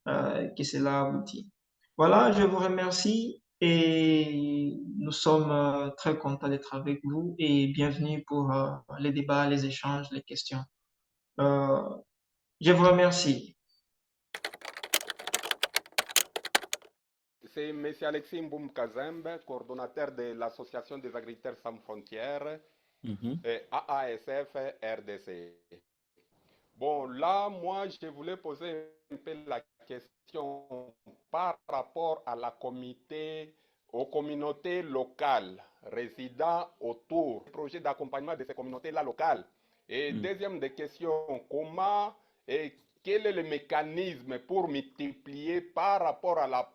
que cela aboutit. Voilà, je vous remercie et nous sommes très contents d'être avec vous et bienvenue pour les débats, les échanges, les questions. Euh, je vous remercie. C'est M. Alexis Mboum Kazembe, coordonnateur de l'Association des agriculteurs sans frontières, Mhm. AASF RDC. Bon, là, moi, je voulais poser un peu la question par rapport à aux communautés locales résidant autour du projet d'accompagnement de ces communautés-là locales. Et Mm. deuxième des questions, comment et quel est le mécanisme pour multiplier par rapport à la,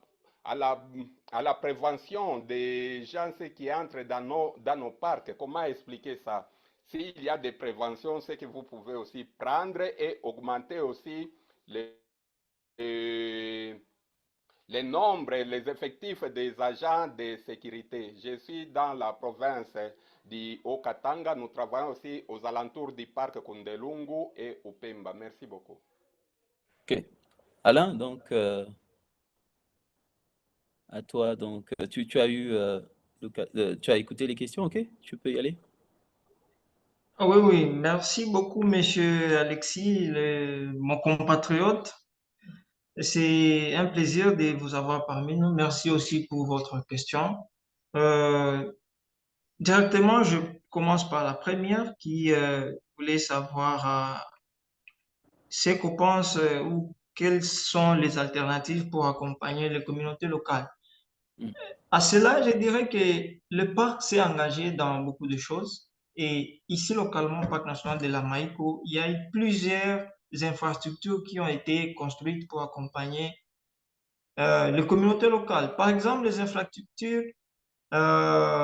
à la prévention des gens qui entrent dans nos parcs? Comment expliquer ça? S'il y a des préventions, c'est que vous pouvez aussi prendre et augmenter aussi les, les nombres et les effectifs des agents de sécurité. Je suis dans la province du Haut-Katanga. Nous travaillons aussi aux alentours du parc Kundelungu et Upemba. Merci beaucoup. Ok. Alain, donc, à toi, donc, tu as eu, tu as écouté les questions, ok? Tu peux y aller? Ah oui, oui, merci beaucoup, monsieur Alexis, mon compatriote. C'est un plaisir de vous avoir parmi nous. Merci aussi pour votre question. Euh, Directement, je commence par la première qui voulait savoir ce qu'on pense ou quelles sont les alternatives pour accompagner les communautés locales. Mm. À cela, je dirais que le parc s'est engagé dans beaucoup de choses. Et ici, localement, au Parc national de la Maïco, il y a eu plusieurs infrastructures qui ont été construites pour accompagner les communautés locales. Par exemple, les infrastructures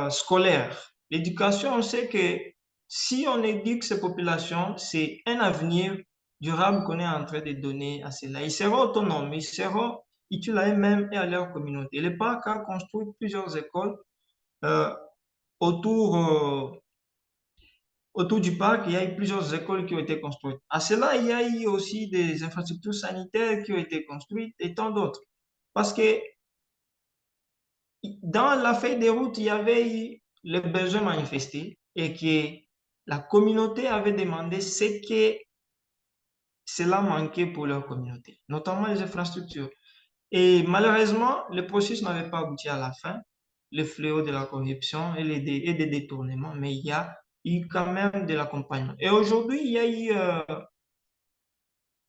scolaires. L'éducation, on sait que si on éduque ces populations, c'est un avenir durable qu'on est en train de donner à cela. Ils seront autonomes, ils seront utiles à eux-mêmes et à leur communauté. Le parc a construit plusieurs écoles euh, autour, autour du parc. Il y a eu plusieurs écoles qui ont été construites. À cela, il y a eu aussi des infrastructures sanitaires qui ont été construites et tant d'autres. Parce que dans la feuille de route, il y avait eu le besoin manifesté et que la communauté avait demandé ce que cela manquait pour leur communauté, notamment les infrastructures. Et malheureusement, le processus n'avait pas abouti à la fin, le fléau de la corruption et des détournements, mais il y a eu quand même de l'accompagnement. Et aujourd'hui, il y a eu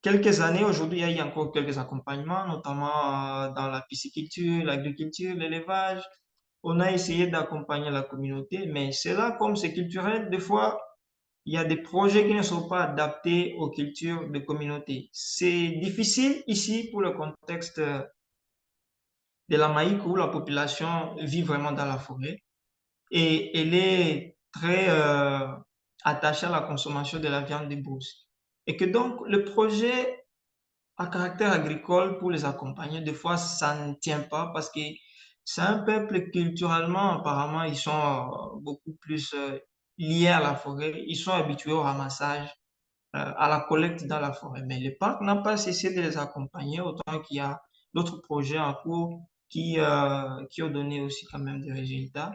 quelques années, aujourd'hui, il y a eu encore quelques accompagnements, notamment dans la pisciculture, l'agriculture, l'élevage. On a essayé d'accompagner la communauté, mais c'est là, comme c'est culturel, des fois, il y a des projets qui ne sont pas adaptés aux cultures de communauté. C'est difficile ici pour le contexte de la Maïque où la population vit vraiment dans la forêt. et elle est très attachée à la consommation de la viande de brousse. Et que donc le projet à caractère agricole pour les accompagner, des fois ça ne tient pas parce que c'est un peuple culturellement, apparemment, ils sont beaucoup plus liés à la forêt, ils sont habitués au ramassage, à la collecte dans la forêt. Mais le parc n'a pas cessé de les accompagner, autant qu'il y a d'autres projets en cours qui ont donné aussi quand même des résultats.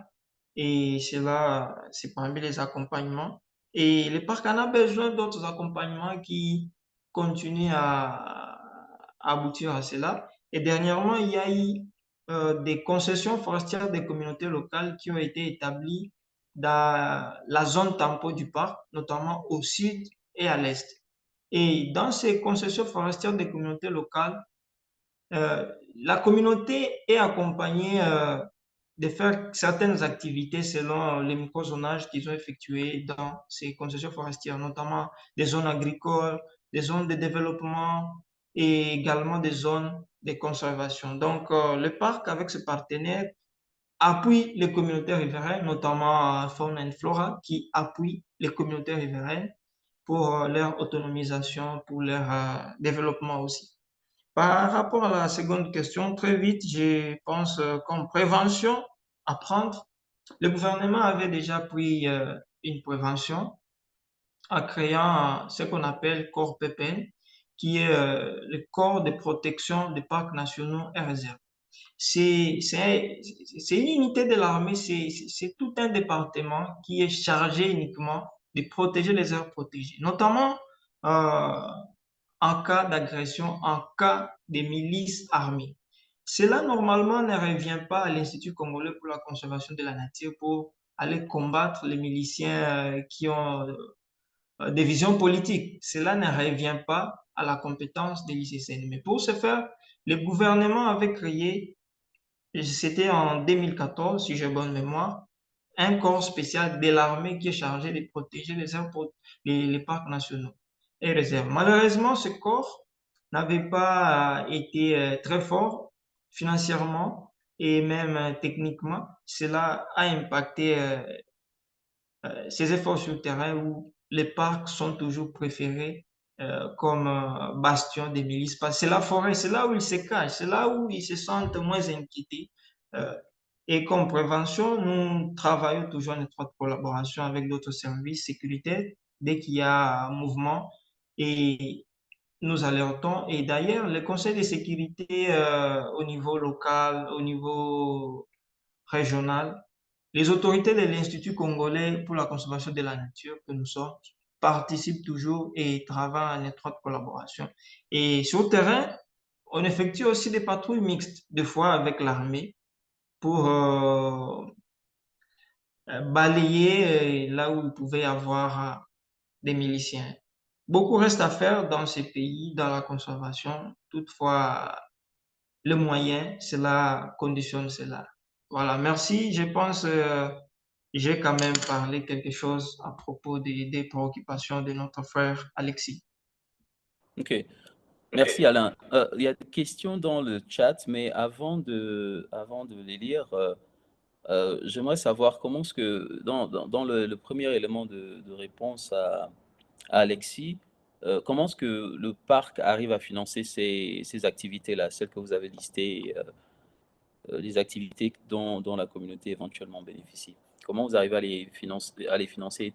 Et cela, c'est parmi les accompagnements. Et le parc en a besoin d'autres accompagnements qui continuent à aboutir à cela. Et dernièrement, il y a eu des concessions forestières des communautés locales qui ont été établies dans la zone tampon du parc, notamment au sud et à l'est. Et dans ces concessions forestières des communautés locales, la communauté est accompagnée de faire certaines activités selon les microzonages qu'ils ont effectués dans ces concessions forestières, notamment des zones agricoles, des zones de développement et également des zones de conservation. Donc, le parc, avec ses partenaires, appuie les communautés riveraines, notamment Fauna and Flora, qui appuie les communautés riveraines pour leur autonomisation, pour leur développement aussi. Par rapport à la seconde question, très vite, je pense comme prévention à prendre, le gouvernement avait déjà pris une prévention en créant ce qu'on appelle corps PPN, qui est le corps de protection des parcs nationaux et réserves. C'est une unité de l'armée, c'est tout un département qui est chargé uniquement de protéger les aires protégées, notamment euh, en cas d'agression, en cas de milices armées. Cela, normalement, ne revient pas à l'Institut congolais pour la conservation de la nature pour aller combattre les miliciens qui ont des visions politiques. Cela ne revient pas à la compétence de l'ICCN. Mais pour ce faire, le gouvernement avait créé, c'était en 2014, si j'ai bonne mémoire, un corps spécial de l'armée qui est chargé de protéger les parcs nationaux et réserves. Malheureusement, ce corps n'avait pas été très fort financièrement et même techniquement. Cela a impacté ses efforts sur le terrain où les parcs sont toujours préférés comme bastion des milices. Parce que c'est la forêt, c'est là où ils se cachent, c'est là où ils se sentent moins inquiétés. Euh, et comme prévention, nous travaillons toujours en étroite collaboration avec d'autres services sécuritaires dès qu'il y a un mouvement et nous alertons. Et d'ailleurs, le Conseil de sécurité au niveau local, au niveau régional, les autorités de l'Institut congolais pour la conservation de la nature que nous sommes participent toujours et travaillent en étroite collaboration. Et sur le terrain, on effectue aussi des patrouilles mixtes, des fois avec l'armée, pour balayer là où il pouvait y avoir des miliciens. Beaucoup reste à faire dans ces pays, dans la conservation. Toutefois, le moyen, cela conditionne cela. Voilà, merci. Je pense j'ai quand même parlé quelque chose à propos des préoccupations de notre frère Alexis. Ok, merci Alain. Il y a des questions dans le chat, mais avant de les lire, j'aimerais savoir comment est-ce que, dans le premier élément de réponse à Alexis, comment est-ce que le parc arrive à financer ces activités-là, celles que vous avez listées, les activités dont la communauté éventuellement bénéficie? Comment vous arrivez à les financer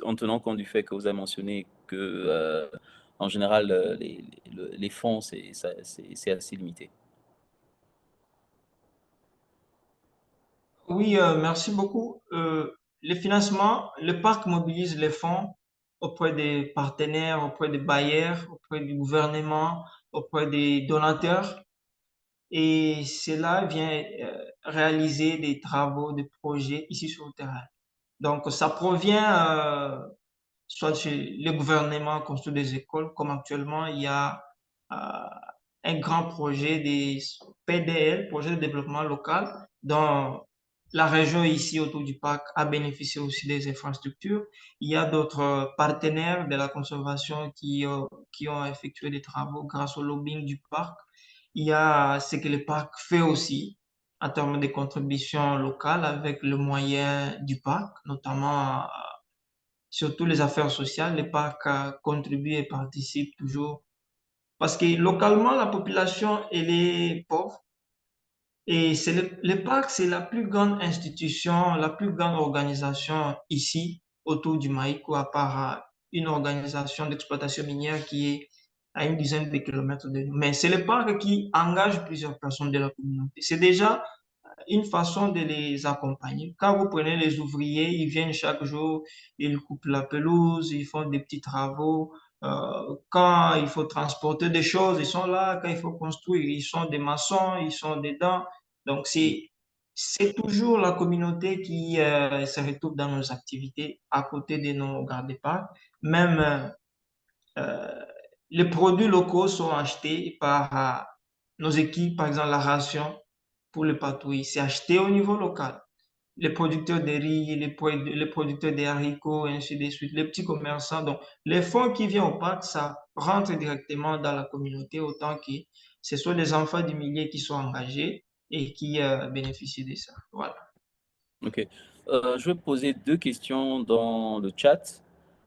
en tenant compte du fait que vous avez mentionné que, en général, les fonds, c'est assez limité? Oui, merci beaucoup. Le financement, le parc mobilise les fonds auprès des partenaires, auprès des bailleurs, auprès du gouvernement, auprès des donateurs. Et cela vient réaliser des travaux, des projets ici sur le terrain. Donc, ça provient soit chez le gouvernement construit des écoles, comme actuellement, il y a euh, un grand projet des PDL, projet de développement local, dont la région ici autour du parc a bénéficié aussi des infrastructures. Il y a d'autres partenaires de la conservation qui ont effectué des travaux grâce au lobbying du parc. Il y a ce que le parc fait aussi. en termes de contributions locales avec le moyen du parc, notamment surtout les affaires sociales. Le parc contribue et participe toujours parce que localement, la population, elle est pauvre. Et c'est le parc, c'est la plus grande institution, la plus grande organisation ici autour du Maïko, à part une organisation d'exploitation minière qui est à une dizaine de kilomètres de nous. Mais c'est le parc qui engage plusieurs personnes de la communauté. C'est déjà une façon de les accompagner. Quand vous prenez les ouvriers, ils viennent chaque jour, ils coupent la pelouse, ils font des petits travaux. Quand il faut transporter des choses, ils sont là. Quand il faut construire, ils sont des maçons, ils sont dedans. Donc, c'est toujours la communauté qui se retrouve dans nos activités à côté de nos gardes-parcs. Même les produits locaux sont achetés par nos équipes, par exemple la ration pour le patrouille, c'est acheté au niveau local. Les producteurs de riz, les producteurs de haricots, et ainsi de suite, les petits commerçants. Donc, les fonds qui viennent au parc, ça rentre directement dans la communauté, autant que ce sont les enfants du milieu qui sont engagés et qui bénéficient de ça. Voilà. Ok. Je vais poser deux questions dans le chat.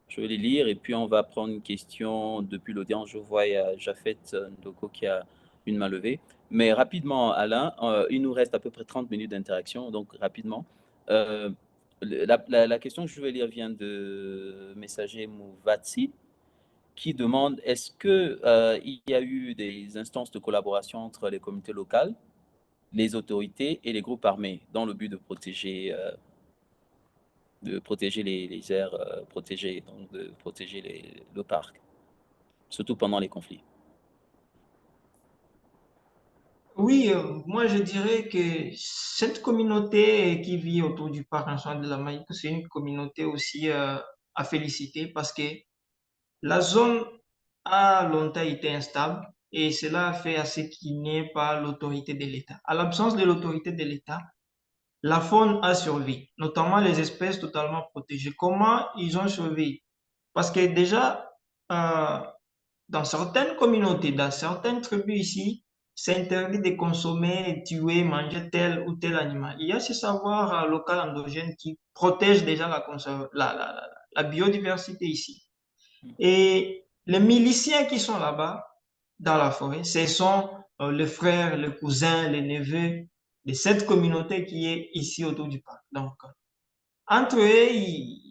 Je vais les lire et puis on va prendre une question depuis l'audience. Je vois il y a Jafet Ndoko qui a une main levée. Mais rapidement, Alain, il nous reste à peu près 30 minutes d'interaction, donc rapidement. La question que je vais lire vient de Messager Mouvatsi qui demande est-ce que il y a eu des instances de collaboration entre les communautés locales, les autorités et les groupes armés dans le but de protéger les aires protégées, donc de protéger le parc, surtout pendant les conflits. Oui, moi je dirais que cette communauté qui vit autour du parc national de la Maïque, c'est une communauté aussi à féliciter parce que la zone a longtemps été instable et cela a fait à ce qu'il n'y ait pas l'autorité de l'État. À l'absence de l'autorité de l'État, la faune a survécu, notamment les espèces totalement protégées. Comment ils ont survécu? Parce que déjà, euh, dans certaines communautés, dans certaines tribus ici, c'est interdit de consommer, tuer, manger tel ou tel animal. Il y a ce savoir local endogène qui protège déjà la biodiversité ici. Et les miliciens qui sont là-bas, dans la forêt, ce sont les frères, les cousins, les neveux de cette communauté qui est ici autour du parc. Donc, entre eux,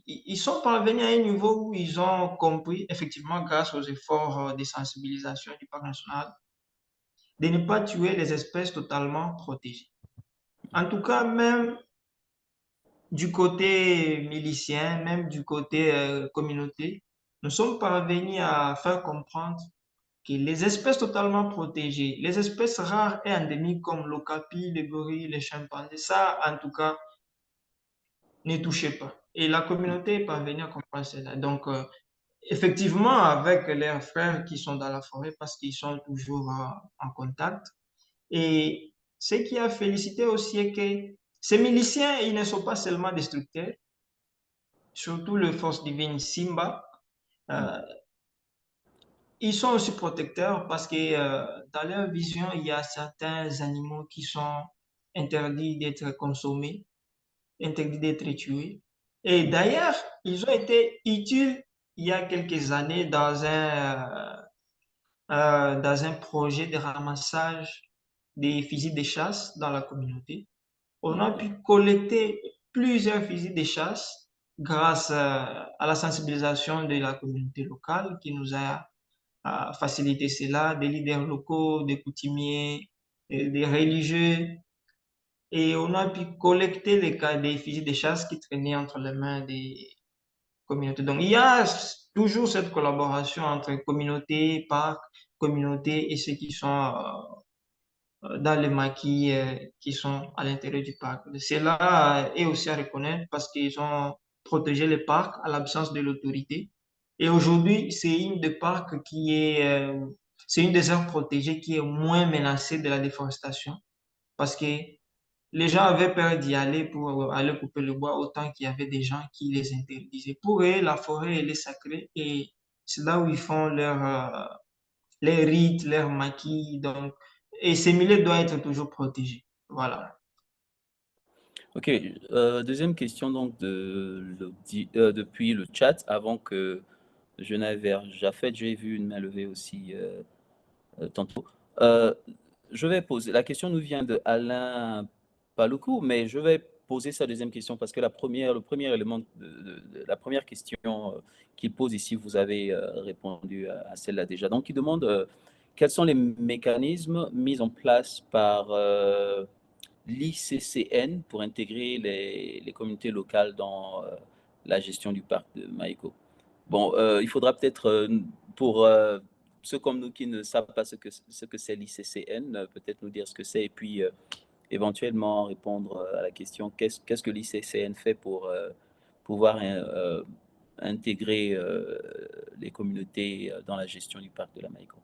ils sont parvenus à un niveau où ils ont compris, effectivement, grâce aux efforts de sensibilisation du parc national, de ne pas tuer les espèces totalement protégées. En tout cas, même du côté milicien, même du côté communauté, nous sommes parvenus à faire comprendre que les espèces totalement protégées, les espèces rares et endémiques comme l'okapi, les gorilles, les chimpanzés, ça, en tout cas, ne touchez pas. Et la communauté est parvenue à comprendre cela. Donc, effectivement, avec leurs frères qui sont dans la forêt parce qu'ils sont toujours en contact. Et ce qui a félicité aussi est que ces miliciens, ils ne sont pas seulement destructeurs, surtout le force divine Simba, Mm. euh, ils sont aussi protecteurs parce que dans leur vision, il y a certains animaux qui sont interdits d'être consommés, interdits d'être tués. Et d'ailleurs, ils ont été utiles il y a quelques années dans un projet de ramassage des fusils de chasse dans la communauté. On a Ok. pu collecter plusieurs fusils de chasse grâce à la sensibilisation de la communauté locale qui nous a facilité cela, des leaders locaux, des coutumiers, des religieux. Et on a pu collecter les cas des fusils de chasse qui traînaient entre les mains des communautés. Donc, il y a toujours cette collaboration entre communauté, parc, communauté et ceux qui sont dans les maquis qui sont à l'intérieur du parc. Cela est aussi à reconnaître parce qu'ils ont protégé le parc à l'absence de l'autorité. Et aujourd'hui, c'est une des parcs c'est une des aires protégées qui est moins menacée de la déforestation parce que les gens avaient peur d'y aller pour aller couper le bois autant qu'il y avait des gens qui les interdisaient. Pour eux, la forêt, elle est sacrée et c'est là où ils font les rites, leurs maquis. Donc, et ces milieux doivent être toujours protégés. Voilà. Ok, deuxième question donc depuis le chat, avant que je n'aille vers Jafet, j'ai vu une main levée aussi tantôt. Je vais poser, la question nous vient de Alain Paloukou, mais je vais poser sa deuxième question parce que le premier élément, la première question qu'il pose ici, vous avez répondu à celle-là déjà. Donc, il demande quels sont les mécanismes mis en place par l'ICCN pour intégrer les communautés locales dans la gestion du parc de Maïko. Bon, il faudra peut-être, pour ceux comme nous qui ne savent pas ce que c'est l'ICCN, peut-être nous dire ce que c'est et puis éventuellement répondre à la question qu'est-ce que l'ICCN fait pour pouvoir intégrer les communautés dans la gestion du parc de la Maïko.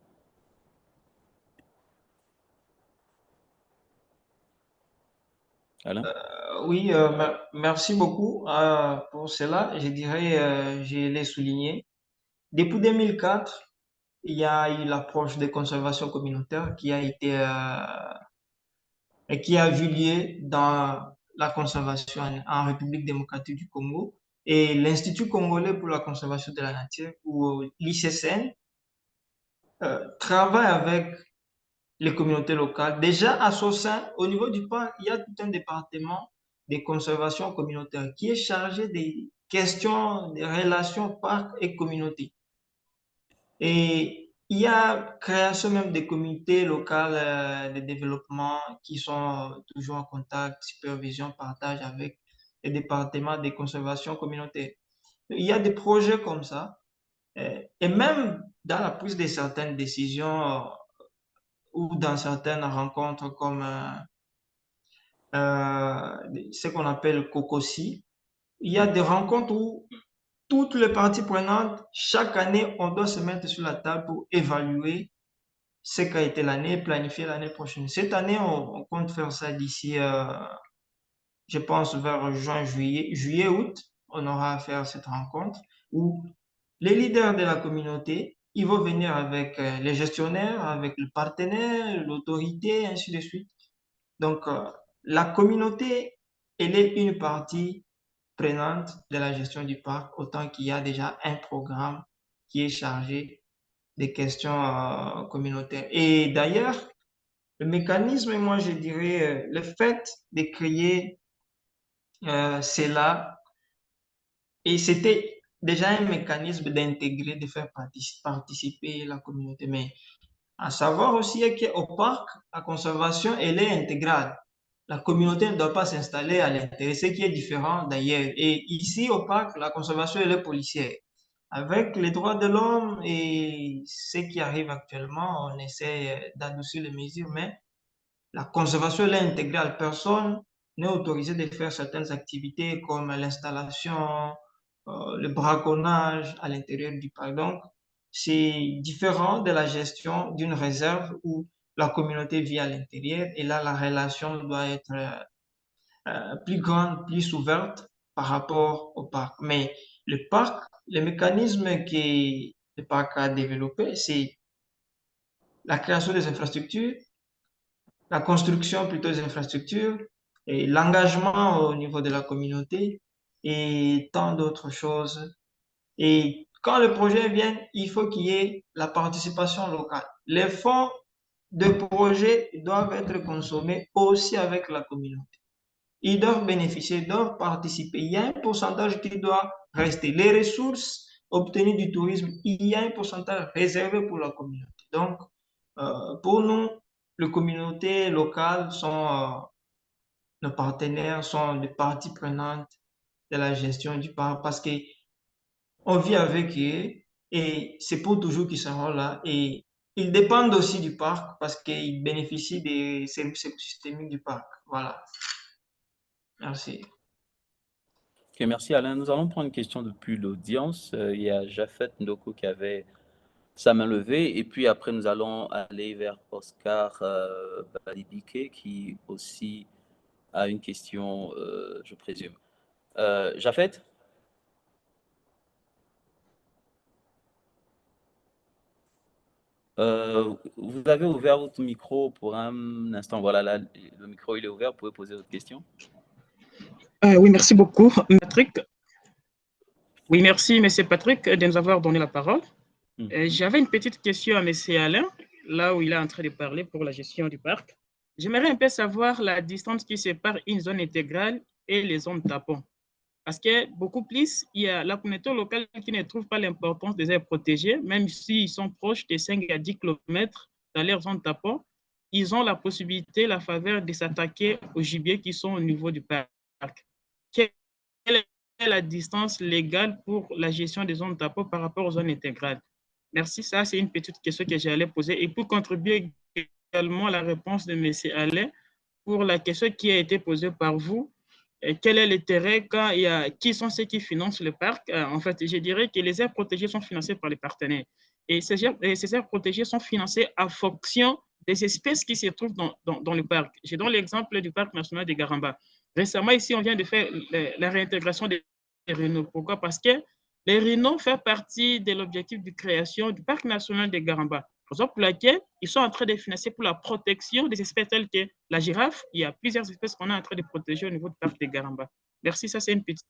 Alain? Oui, merci beaucoup pour cela. Je dirais, je l'ai souligné. Depuis 2004, il y a eu l'approche de conservation communautaire qui a été et qui a vu lieu dans la conservation en République démocratique du Congo et l'Institut congolais pour la conservation de la nature ou l'ICCN travaille avec les communautés locales. Déjà à son sein, au niveau du parc, il y a tout un département de conservation communautaire qui est chargé des questions des relations parc et communauté. Et il y a création même des comités locaux de développement qui sont toujours en contact, supervision, partage avec les départements de conservation communautaire. Il y a des projets comme ça. Et même dans la prise de certaines décisions ou dans certaines rencontres comme ce qu'on appelle COCOSI, il y a des rencontres où toutes les parties prenantes, chaque année, on doit se mettre sur la table pour évaluer ce qu'a été l'année et planifier l'année prochaine. Cette année, on compte faire ça d'ici, je pense, vers juin, juillet, août. On aura à faire cette rencontre où les leaders de la communauté, ils vont venir avec les gestionnaires, avec le partenaire, l'autorité, ainsi de suite. Donc, la communauté, elle est une partie prenante de la gestion du parc, autant qu'il y a déjà un programme qui est chargé des questions communautaires. Et d'ailleurs, le mécanisme, moi, je dirais, le fait de créer cela, et c'était déjà un mécanisme d'intégrer, de faire participer la communauté. Mais à savoir aussi qu'au parc, la conservation, elle est intégrale. La communauté ne doit pas s'installer à l'intérieur, ce qui est différent d'ailleurs. Et ici, au parc, la conservation, elle est policière. Avec les droits de l'homme et ce qui arrive actuellement, on essaie d'adoucir les mesures, mais la conservation, elle est intégrale. Personne n'est autorisé de faire certaines activités comme l'installation, le braconnage à l'intérieur du parc. Donc, c'est différent de la gestion d'une réserve où la communauté vit à l'intérieur et là, la relation doit être plus grande, plus ouverte par rapport au parc. Mais le parc, le mécanisme que le parc a développé, c'est la création des infrastructures, la construction plutôt des infrastructures et l'engagement au niveau de la communauté et tant d'autres choses. Et quand le projet vient, il faut qu'il y ait la participation locale. Les fonds de projet doivent être consommés aussi avec la communauté. Ils doivent bénéficier, ils doivent participer. Il y a un pourcentage qui doit rester. Les ressources obtenues du tourisme, il y a un pourcentage réservé pour la communauté. Donc, pour nous, les communautés locales sont nos partenaires, sont les parties prenantes de la gestion du parc parce qu'on vit avec eux et c'est pour toujours qu'ils seront là. Et ils dépendent aussi du parc parce qu'ils bénéficient des services écosystémiques du parc. Voilà. Merci. Ok, merci Alain. Nous allons prendre une question depuis l'audience. Il y a Jafet Ndoko qui avait sa main levée et puis après nous allons aller vers Oscar Balibike qui aussi a une question, je présume. Jafet? Vous avez ouvert votre micro pour un instant. Voilà, là, le micro il est ouvert. Vous pouvez poser votre question. Oui, merci beaucoup, Patrick. Oui, merci, Monsieur Patrick, de nous avoir donné la parole. J'avais une petite question à Monsieur Alain, là où il est en train de parler pour la gestion du parc. J'aimerais un peu savoir la distance qui sépare une zone intégrale et les zones tampons. Parce que beaucoup plus, il y a la communauté locale qui ne trouve pas l'importance des aires protégées, même s'ils sont proches de 5 à 10 kilomètres dans leur zone tampon, ils ont la possibilité, la faveur de s'attaquer aux gibiers qui sont au niveau du parc. Quelle est la distance légale pour la gestion des zones tampons par rapport aux zones intégrales? Merci, ça c'est une petite question que j'allais poser. Et pour contribuer également à la réponse de M. Alain, pour la question qui a été posée par vous, quel est l'intérêt quand il y a, qui sont ceux qui financent le parc? En fait, je dirais que les aires protégées sont financées par les partenaires. Et ces aires protégées sont financées en fonction des espèces qui se trouvent dans le parc. Je donne l'exemple du parc national de Garamba. Récemment, ici, on vient de faire la réintégration des rhinos. Pourquoi? Parce que les rhinos font partie de l'objectif de création du parc national de Garamba. Raison pour laquelle ils sont en train de financer pour la protection des espèces telles que la girafe. Il y a plusieurs espèces qu'on est en train de protéger au niveau du parc de Garamba. Merci, ça c'est une petite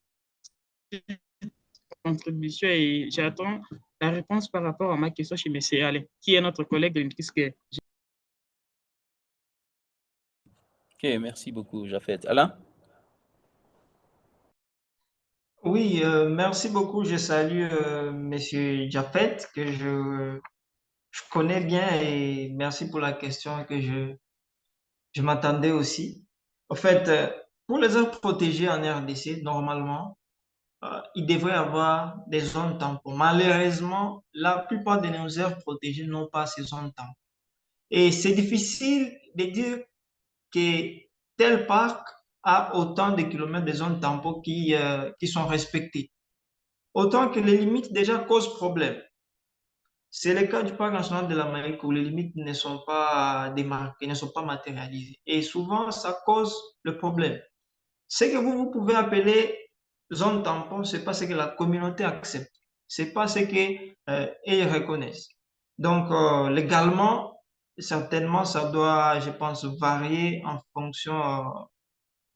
contribution et j'attends la réponse par rapport à ma question chez M. Ale, qui est notre collègue de l'UNISC. Ok, merci beaucoup, Japhet. Alain? Oui, merci beaucoup. Je salue Monsieur Japet, que je connais bien et merci pour la question que je m'attendais aussi. En fait, pour les aires protégées en RDC, normalement, il devrait y avoir des zones tampons. Malheureusement, la plupart de nos aires protégées n'ont pas ces zones tampons. Et c'est difficile de dire que tel parc a autant de kilomètres de zones tampons qui sont respectées. Autant que les limites déjà causent problème. C'est le cas du parc national de la Mairie où les limites ne sont pas démarquées, ne sont pas matérialisées. Et souvent, ça cause le problème. Ce que vous pouvez appeler zone tampon, ce n'est pas ce que la communauté accepte. Ce n'est pas ce qu'ils reconnaissent. Donc, légalement, certainement, ça doit, je pense, varier en fonction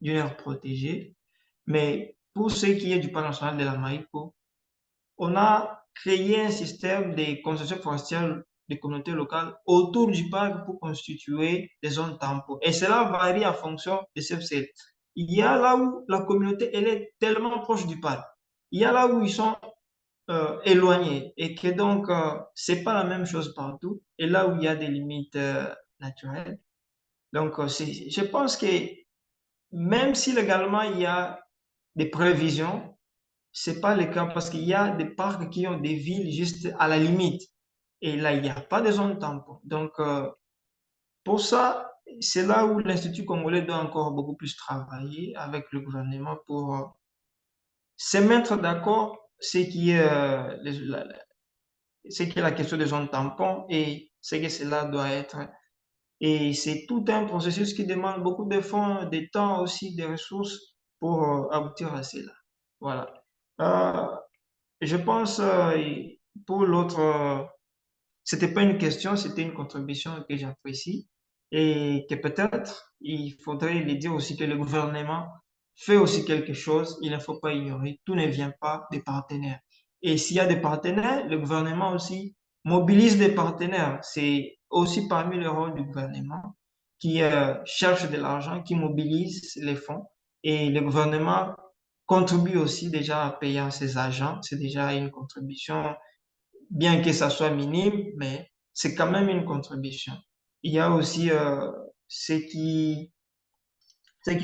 d'une aire protégée. Mais pour ce qui est du parc national de la Maïko, on a créé un système de concession forestière des communautés locales autour du parc pour constituer des zones tampons. Et cela varie en fonction de ce fait. Il y a là où la communauté elle est tellement proche du parc. Il y a là où ils sont éloignés et que donc c'est pas la même chose partout. Et là où il y a des limites naturelles. Donc je pense que même si légalement il y a des prévisions, c'est pas le cas parce qu'il y a des parcs qui ont des villes juste à la limite. Et là, il n'y a pas de zone tampon. Donc, pour ça, c'est là où l'Institut congolais doit encore beaucoup plus travailler avec le gouvernement pour se mettre d'accord ce qui est la question des zones tampons et ce que cela doit être. Et c'est tout un processus qui demande beaucoup de fonds, de temps aussi, des ressources pour aboutir à cela. Voilà. Euh, Je pense, pour l'autre, c'était pas une question, c'était une contribution que j'apprécie et que peut-être il faudrait lui dire aussi que le gouvernement fait aussi quelque chose, il ne faut pas ignorer, tout ne vient pas des partenaires. Et s'il y a des partenaires, le gouvernement aussi mobilise des partenaires. C'est aussi parmi les rôles du gouvernement qui cherche de l'argent, qui mobilise les fonds et le gouvernement contribue aussi déjà en payant ses agents. C'est déjà une contribution, bien que ça soit minime, mais c'est quand même une contribution. Il y a aussi ce qu'il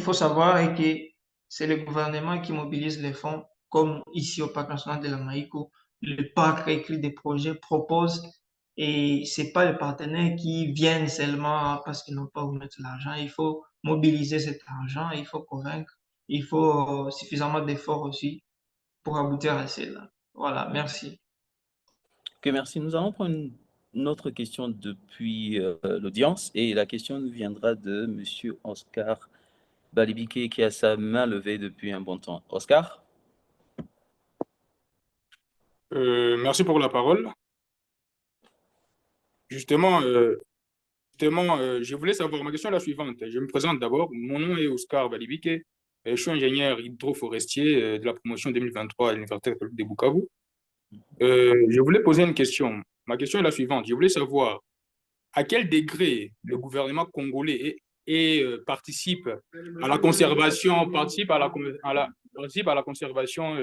faut savoir est que c'est le gouvernement qui mobilise les fonds, comme ici au Parc national de la Maïko. Le parc écrit des projets, propose, et c'est pas les partenaires qui viennent seulement parce qu'ils n'ont pas où mettre l'argent. Il faut mobiliser cet argent, il faut convaincre, il faut suffisamment d'efforts aussi pour aboutir à cela. Voilà, merci. Ok, merci. Nous allons prendre une autre question depuis l'audience et la question nous viendra de Monsieur Oscar Balibike qui a sa main levée depuis un bon temps. Oscar? Merci pour la parole. Justement, je voulais savoir, ma question est la suivante. Je me présente d'abord. Mon nom est Oscar Balibike. Je suis ingénieur hydroforestier de la promotion 2023 à l'Université catholique de Bukavu. Je voulais poser une question. Ma question est la suivante. Je voulais savoir à quel degré le gouvernement congolais participe à la conservation, participe à la conservation,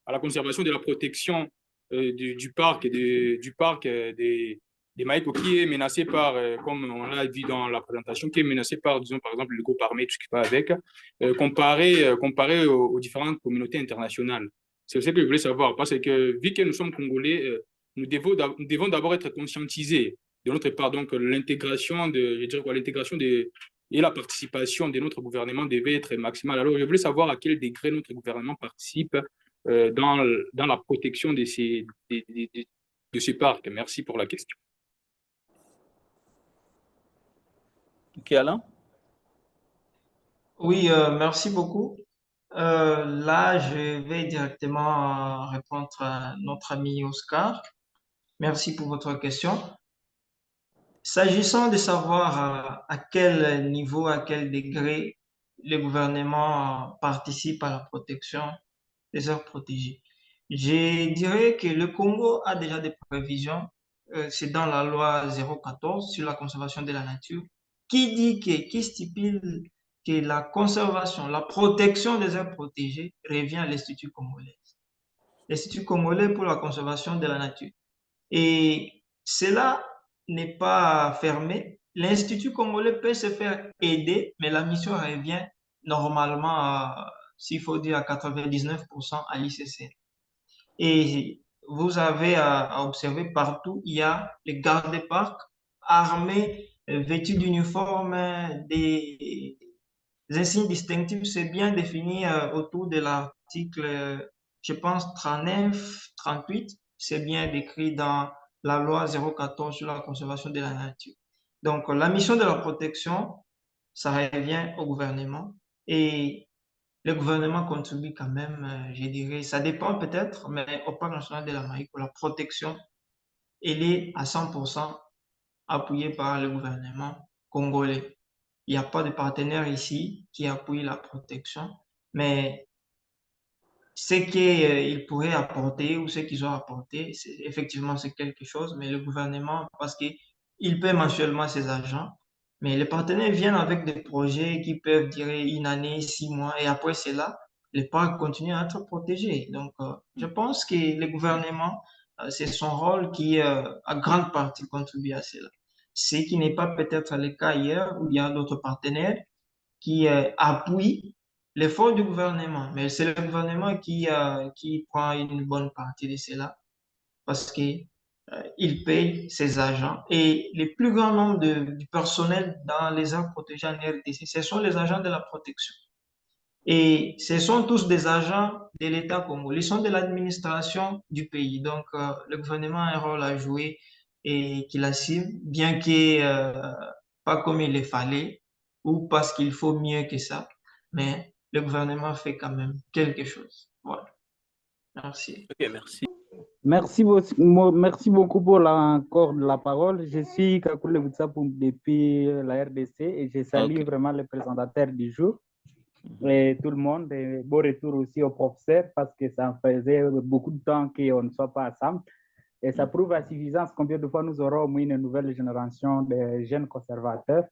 à la conservation de la protection du parc, des Maïko qui est menacé par, comme on l'a vu dans la présentation, qui est menacé par, disons, par exemple, le groupe armé, tout ce qui va avec, comparé aux différentes communautés internationales. C'est ce que je voulais savoir, parce que vu que nous sommes Congolais, nous devons d'abord être conscientisés de notre part. Donc, l'intégration et la participation de notre gouvernement devait être maximale. Alors, je voulais savoir à quel degré notre gouvernement participe dans la protection de ces parcs. Merci pour la question. Ok, Alain? Oui, merci beaucoup. Là, je vais directement répondre à notre ami Oscar. Merci pour votre question. S'agissant de savoir à quel niveau, à quel degré le gouvernement participe à la protection des aires protégées, je dirais que le Congo a déjà des prévisions. C'est dans la loi 014 sur la conservation de la nature qui stipule que la conservation, la protection des aires protégées revient à l'Institut congolais. L'Institut congolais pour la conservation de la nature. Et cela n'est pas fermé. L'Institut congolais peut se faire aider, mais la mission revient normalement, s'il faut dire, à 99% à l'ICC. Et vous avez à observer partout, il y a les gardes des parcs armés, vêtus d'uniformes, des insignes distinctifs, c'est bien défini autour de l'article, je pense, 39, 38. C'est bien décrit dans la loi 014 sur la conservation de la nature. Donc, la mission de la protection, ça revient au gouvernement. Et le gouvernement contribue quand même, je dirais, ça dépend peut-être, mais au Parc national de la Maïko, la protection, elle est à 100% appuyée par le gouvernement congolais. Il n'y a pas de partenaire ici qui appuie la protection, mais ce qu'ils pourraient apporter ou ce qu'ils ont apporté, effectivement, c'est quelque chose, mais le gouvernement, parce qu'il paie mensuellement ses agents, mais les partenaires viennent avec des projets qui peuvent durer une année, 6 mois, et après cela, les parcs continuent à être protégés. Donc, je pense que le gouvernement, c'est son rôle qui, à grande partie, contribue à cela. Ce qui n'est pas peut-être le cas ailleurs, où il y a d'autres partenaires qui appuient l'effort du gouvernement. Mais c'est le gouvernement qui prend une bonne partie de cela parce qu'il paye ses agents. Et le plus grand nombre du personnel dans les aires protégées en RDC, ce sont les agents de la protection. Et ce sont tous des agents de l'État congolais, ils sont de l'administration du pays. Donc, le gouvernement a un rôle à jouer et qu'il assume, bien que pas comme il le fallait ou parce qu'il faut mieux que ça, mais le gouvernement fait quand même quelque chose. Voilà. Merci. Ok, merci. Merci beaucoup pour encore de la parole. Je suis Kakule Witsapou depuis la RDC et je salue vraiment le présentateur du jour et tout le monde. Et bon retour aussi au professeur parce que ça faisait beaucoup de temps qu'on ne soit pas ensemble. Et ça prouve à suffisance combien de fois nous aurons au moins une nouvelle génération de jeunes conservateurs,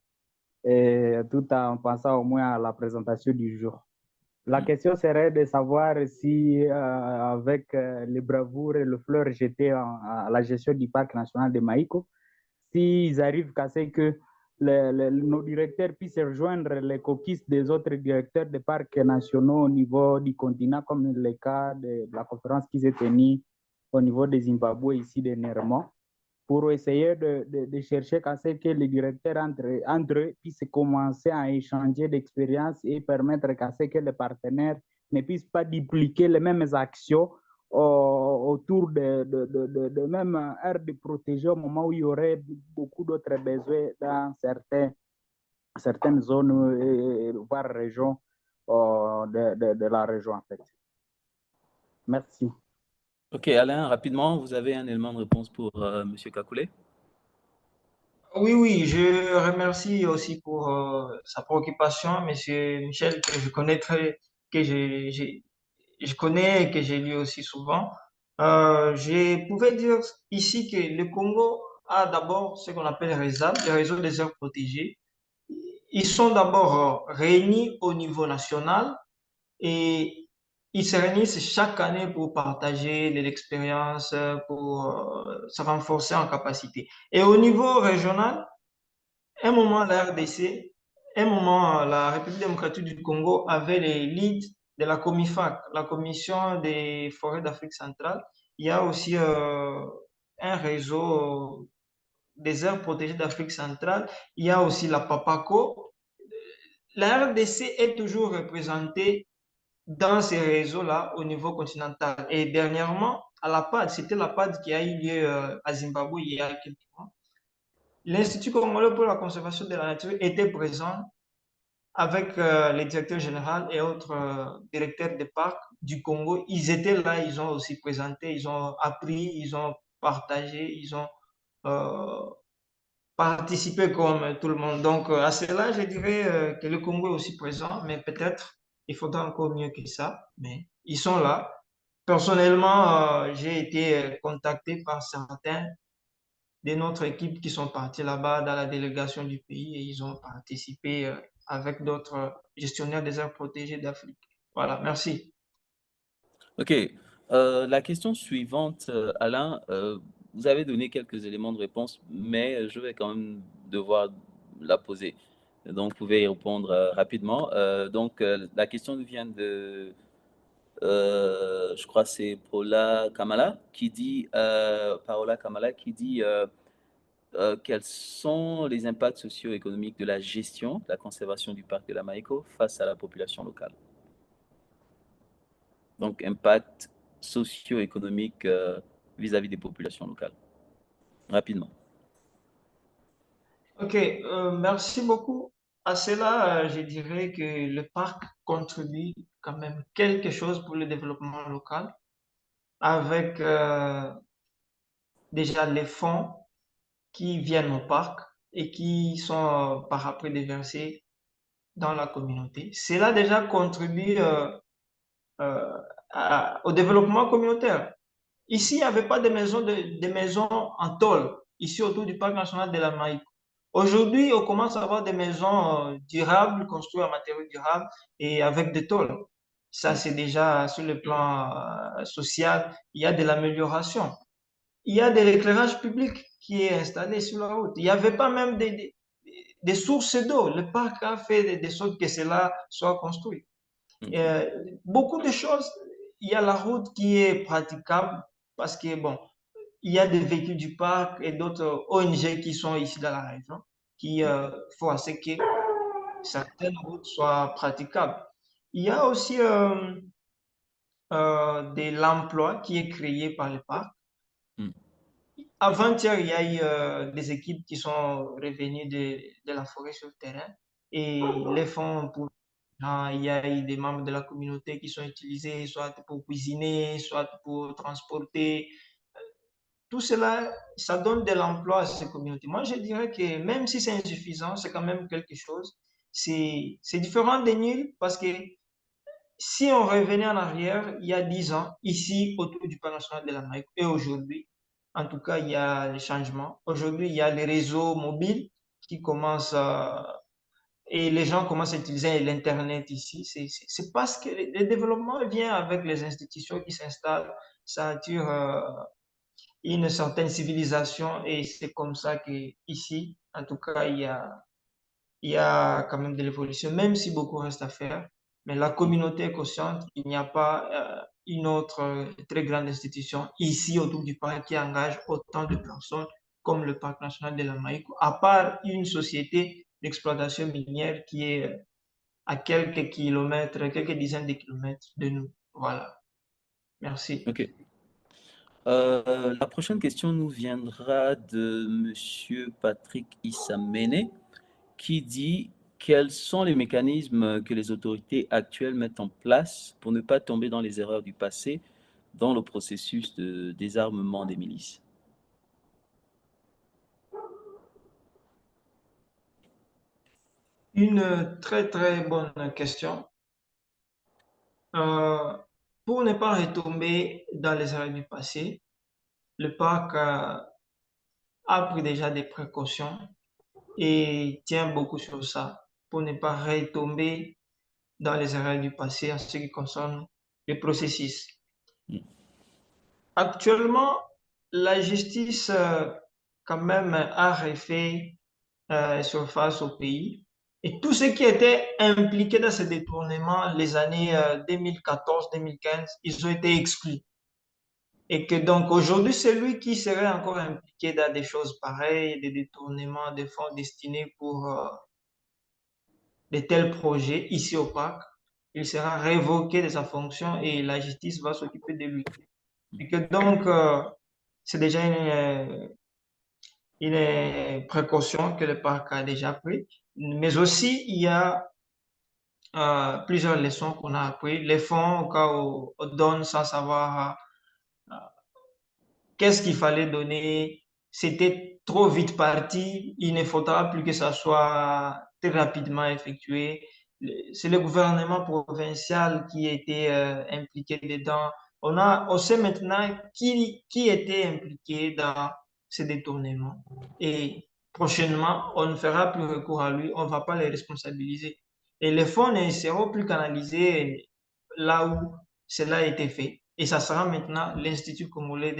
et tout en pensant au moins à la présentation du jour. La question serait de savoir si, avec les bravoures et le fleur jeté à la gestion du parc national de Maïko, s'ils arrivent à ce que nos directeurs puissent rejoindre les caucus des autres directeurs des parcs nationaux au niveau du continent, comme le cas de la conférence qui s'est tenue au niveau des Zimbabwe, ici dernièrement, pour essayer de chercher à ce que les directeurs entre eux puissent commencer à échanger d'expériences et permettre à ce que les partenaires ne puissent pas dupliquer les mêmes actions autour de même aires de protéger au moment où il y aurait beaucoup d'autres besoins dans certaines zones, voire régions de la région en fait. Merci. Ok, Alain, rapidement, vous avez un élément de réponse pour M. Kakule? Oui, je remercie aussi pour sa préoccupation, M. Michel, que je connais que je connais et que j'ai lu aussi souvent. Je pouvais dire ici que le Congo a d'abord ce qu'on appelle RESAP, le réseau des aires protégées. Ils sont d'abord réunis au niveau national et ils se réunissent chaque année pour partager de l'expérience, pour se renforcer en capacité. Et au niveau régional, un moment, la RDC, un moment, la République démocratique du Congo avait les leads de la COMIFAC, la Commission des forêts d'Afrique centrale. Il y a aussi un réseau des aires protégées d'Afrique centrale. Il y a aussi la PAPACO. La RDC est toujours représentée dans ces réseaux-là au niveau continental. Et dernièrement, à la PAD, c'était la PAD qui a eu lieu à Zimbabwe il y a quelques mois. L'Institut congolais pour la conservation de la nature était présent avec les directeurs généraux et autres directeurs des parcs du Congo. Ils étaient là, ils ont aussi présenté, ils ont appris, ils ont partagé, ils ont euh, participé comme tout le monde. Donc, à cela, je dirais que le Congo est aussi présent, mais peut-être il faudra encore mieux que ça. Mais ils sont là. Personnellement, j'ai été contacté par certains de notre équipe qui sont partis là-bas dans la délégation du pays et ils ont participé avec d'autres gestionnaires des aires protégées d'Afrique. Voilà, merci. Ok. La question suivante, Alain, vous avez donné quelques éléments de réponse, mais je vais quand même devoir la poser. Donc, vous pouvez y répondre rapidement. La question nous vient de, je crois, c'est Paola Kamala qui dit, quels sont les impacts socio-économiques de la gestion, de la conservation du parc de la Maïko face à la population locale. Donc, impact socio-économique vis-à-vis des populations locales. Rapidement. Ok, merci beaucoup. À cela, je dirais que le parc contribue quand même quelque chose pour le développement local avec déjà les fonds qui viennent au parc et qui sont par après déversés dans la communauté. Cela déjà contribue euh, au développement communautaire. Ici, il n'y avait pas de maisons en tôle, ici autour du parc national de la Maïque. Aujourd'hui, on commence à avoir des maisons durables, construites en matériaux durables et avec des tôles. Ça, c'est déjà sur le plan social, il y a de l'amélioration. Il y a de l'éclairage public qui est installé sur la route. Il n'y avait pas même des sources d'eau. Le parc a fait de sorte que cela soit construit. Euh, Beaucoup de choses. Il y a la route qui est praticable parce que, bon, il y a des véhicules du parc et d'autres ONG qui sont ici dans la région qui font à ce que certaines routes soient praticables. Il y a aussi de l'emploi qui est créé par le parc. Avant-hier, il y a eu des équipes qui sont revenues de la forêt sur le terrain et les fonds pour il y a eu des membres de la communauté qui sont utilisés soit pour cuisiner, soit pour transporter. Tout cela, ça donne de l'emploi à ces communautés. Moi, je dirais que même si c'est insuffisant, c'est quand même quelque chose. C'est différent des nuls parce que si on revenait en arrière, il y a 10 ans, ici, autour du parc national de l'Amérique, et aujourd'hui, en tout cas, il y a des changements. Aujourd'hui, il y a les réseaux mobiles qui commencent et les gens commencent à utiliser l'Internet ici. C'est parce que le développement vient avec les institutions qui s'installent. Ça attire une certaine civilisation et c'est comme ça que ici, en tout cas, il y a quand même de l'évolution, même si beaucoup reste à faire. Mais la communauté est consciente, il n'y a pas une autre très grande institution ici autour du parc qui engage autant de personnes comme le parc national de la Maïko, à part une société d'exploitation minière qui est à quelques kilomètres, quelques dizaines de kilomètres de nous. Voilà. Merci. Ok. La prochaine question nous viendra de Monsieur Patrick Issamene qui dit quels sont les mécanismes que les autorités actuelles mettent en place pour ne pas tomber dans les erreurs du passé dans le processus de désarmement des milices. Une très très bonne question. pour ne pas retomber dans les erreurs du passé, le parc a pris déjà des précautions et tient beaucoup sur ça pour ne pas retomber dans les erreurs du passé en ce qui concerne le processus. Actuellement, la justice quand même a refait surface au pays et tous ceux qui étaient impliqués dans ce détournement les années 2014-2015, ils ont été exclus. Et que donc aujourd'hui, celui qui serait encore impliqué dans des choses pareilles, des détournements de fonds destinés pour de tels projets ici au parc, il sera révoqué de sa fonction et la justice va s'occuper de lui. Et que donc, c'est déjà une précaution que le parc a déjà pris. Mais aussi, il y a plusieurs leçons qu'on a apprises. Les fonds, au cas où on donne sans savoir qu'est-ce qu'il fallait donner, c'était trop vite parti. Il ne faudra plus que ça soit très rapidement effectué. C'est le gouvernement provincial qui était impliqué dedans. On sait maintenant qui était impliqué dans ces détournements. Et prochainement, on ne fera plus recours à lui, on ne va pas les responsabiliser. Et les fonds ne seront plus canalisés là où cela a été fait. Et ça sera maintenant l'Institut congolais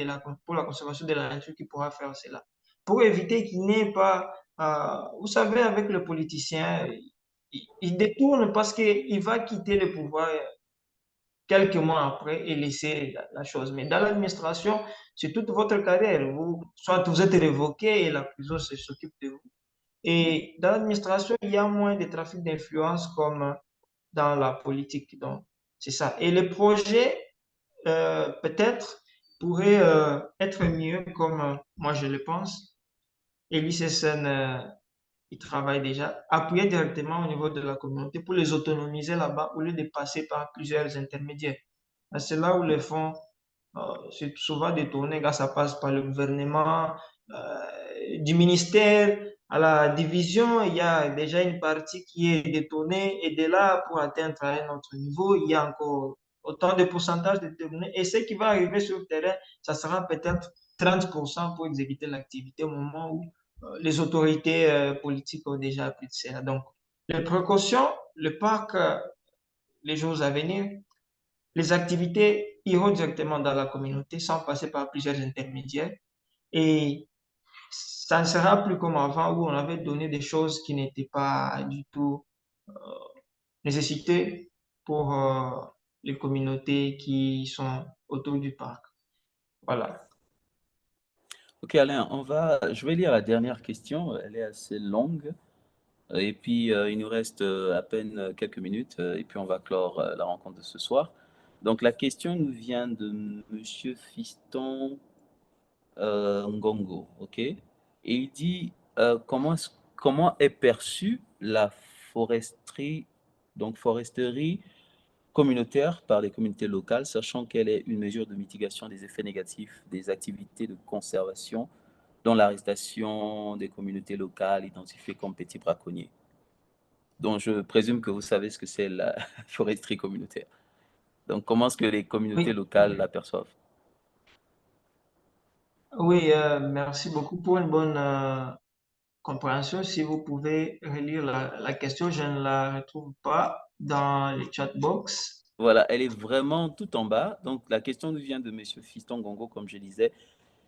pour la conservation de la nature qui pourra faire cela. Pour éviter qu'il n'ait pas, vous savez, avec le politicien, il détourne parce qu'il va quitter le pouvoir quelques mois après et laisser la chose. Mais dans l'administration, c'est toute votre carrière. Soit vous êtes révoqué et la prison s'occupe de vous. Et dans l'administration, il y a moins de trafic d'influence comme dans la politique. Donc, c'est ça. Et les projets, peut-être, pourraient être mieux, comme moi je le pense. Et l'ICSN, il travaille déjà, appuyer directement au niveau de la communauté pour les autonomiser là-bas au lieu de passer par plusieurs intermédiaires. C'est là où les fonds, c'est souvent détourné, car ça passe par le gouvernement, du ministère à la division, il y a déjà une partie qui est détournée et de là, pour atteindre à un autre niveau, il y a encore autant de pourcentages détournés. Et ce qui va arriver sur le terrain, ça sera peut-être 30% pour exécuter l'activité au moment où les autorités politiques ont déjà pris de cela. Donc, les précautions, le parc, les jours à venir, les activités iront directement dans la communauté sans passer par plusieurs intermédiaires. Et ça ne sera plus comme avant où on avait donné des choses qui n'étaient pas du tout nécessitées pour les communautés qui sont autour du parc. Voilà. Ok Alain, je vais lire la dernière question, elle est assez longue. Et puis, il nous reste à peine quelques minutes et puis on va clore la rencontre de ce soir. Donc, la question nous vient de Monsieur Fiston Ngongo, ok? Et il dit comment est perçue la foresterie communautaire par les communautés locales, sachant qu'elle est une mesure de mitigation des effets négatifs des activités de conservation, dont l'arrestation des communautés locales identifiées comme petits braconniers. Donc, je présume que vous savez ce que c'est la foresterie communautaire. Donc, comment est-ce que les communautés Oui, locales l'aperçoivent? oui, merci beaucoup pour une bonne compréhension. Si vous pouvez relire la question, je ne la retrouve pas dans le chat box. Voilà, elle est vraiment tout en bas. Donc, la question nous vient de M. Fiston Gongo, comme je disais.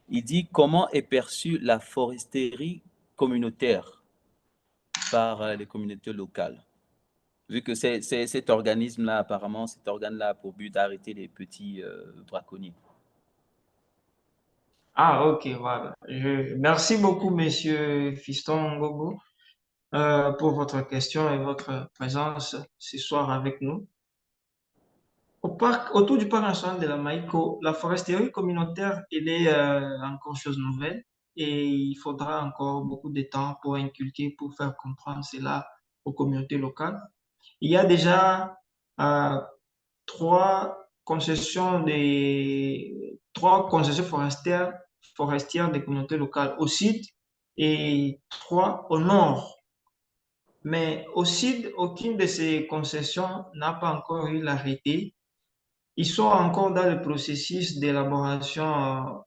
Il dit comment est perçue la foresterie communautaire par les communautés locales, vu que c'est cet organisme-là, apparemment, cet organe-là a pour but d'arrêter les petits braconniers. Ah, ok, voilà. Merci beaucoup, Monsieur Fiston Ngogo, pour votre question et votre présence ce soir avec nous. Autour du parc national de la Maïko, la foresterie communautaire, elle est encore chose nouvelle et il faudra encore beaucoup de temps pour inculquer, pour faire comprendre cela aux communautés locales. Il y a déjà euh, trois concessions forestières des communautés locales au sud et trois au nord. Mais au sud, aucune de ces concessions n'a pas encore eu l'arrêté ils sont encore dans le processus d'élaboration.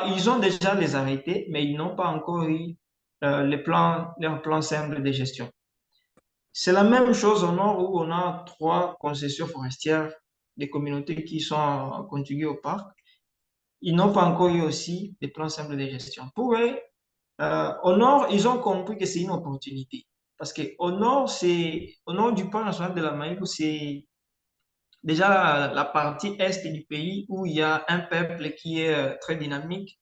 Ils ont déjà les arrêtés, mais ils n'ont pas encore eu leur plan simple de gestion. C'est la même chose au nord où on a 3 concessions forestières des communautés qui sont contiguës au parc. Ils n'ont pas encore eu aussi des plans simples de gestion. Pour eux, au nord, ils ont compris que c'est une opportunité. Parce qu'au nord, au nord du parc national de la Maïkou, c'est déjà la partie est du pays où il y a un peuple qui est très dynamique,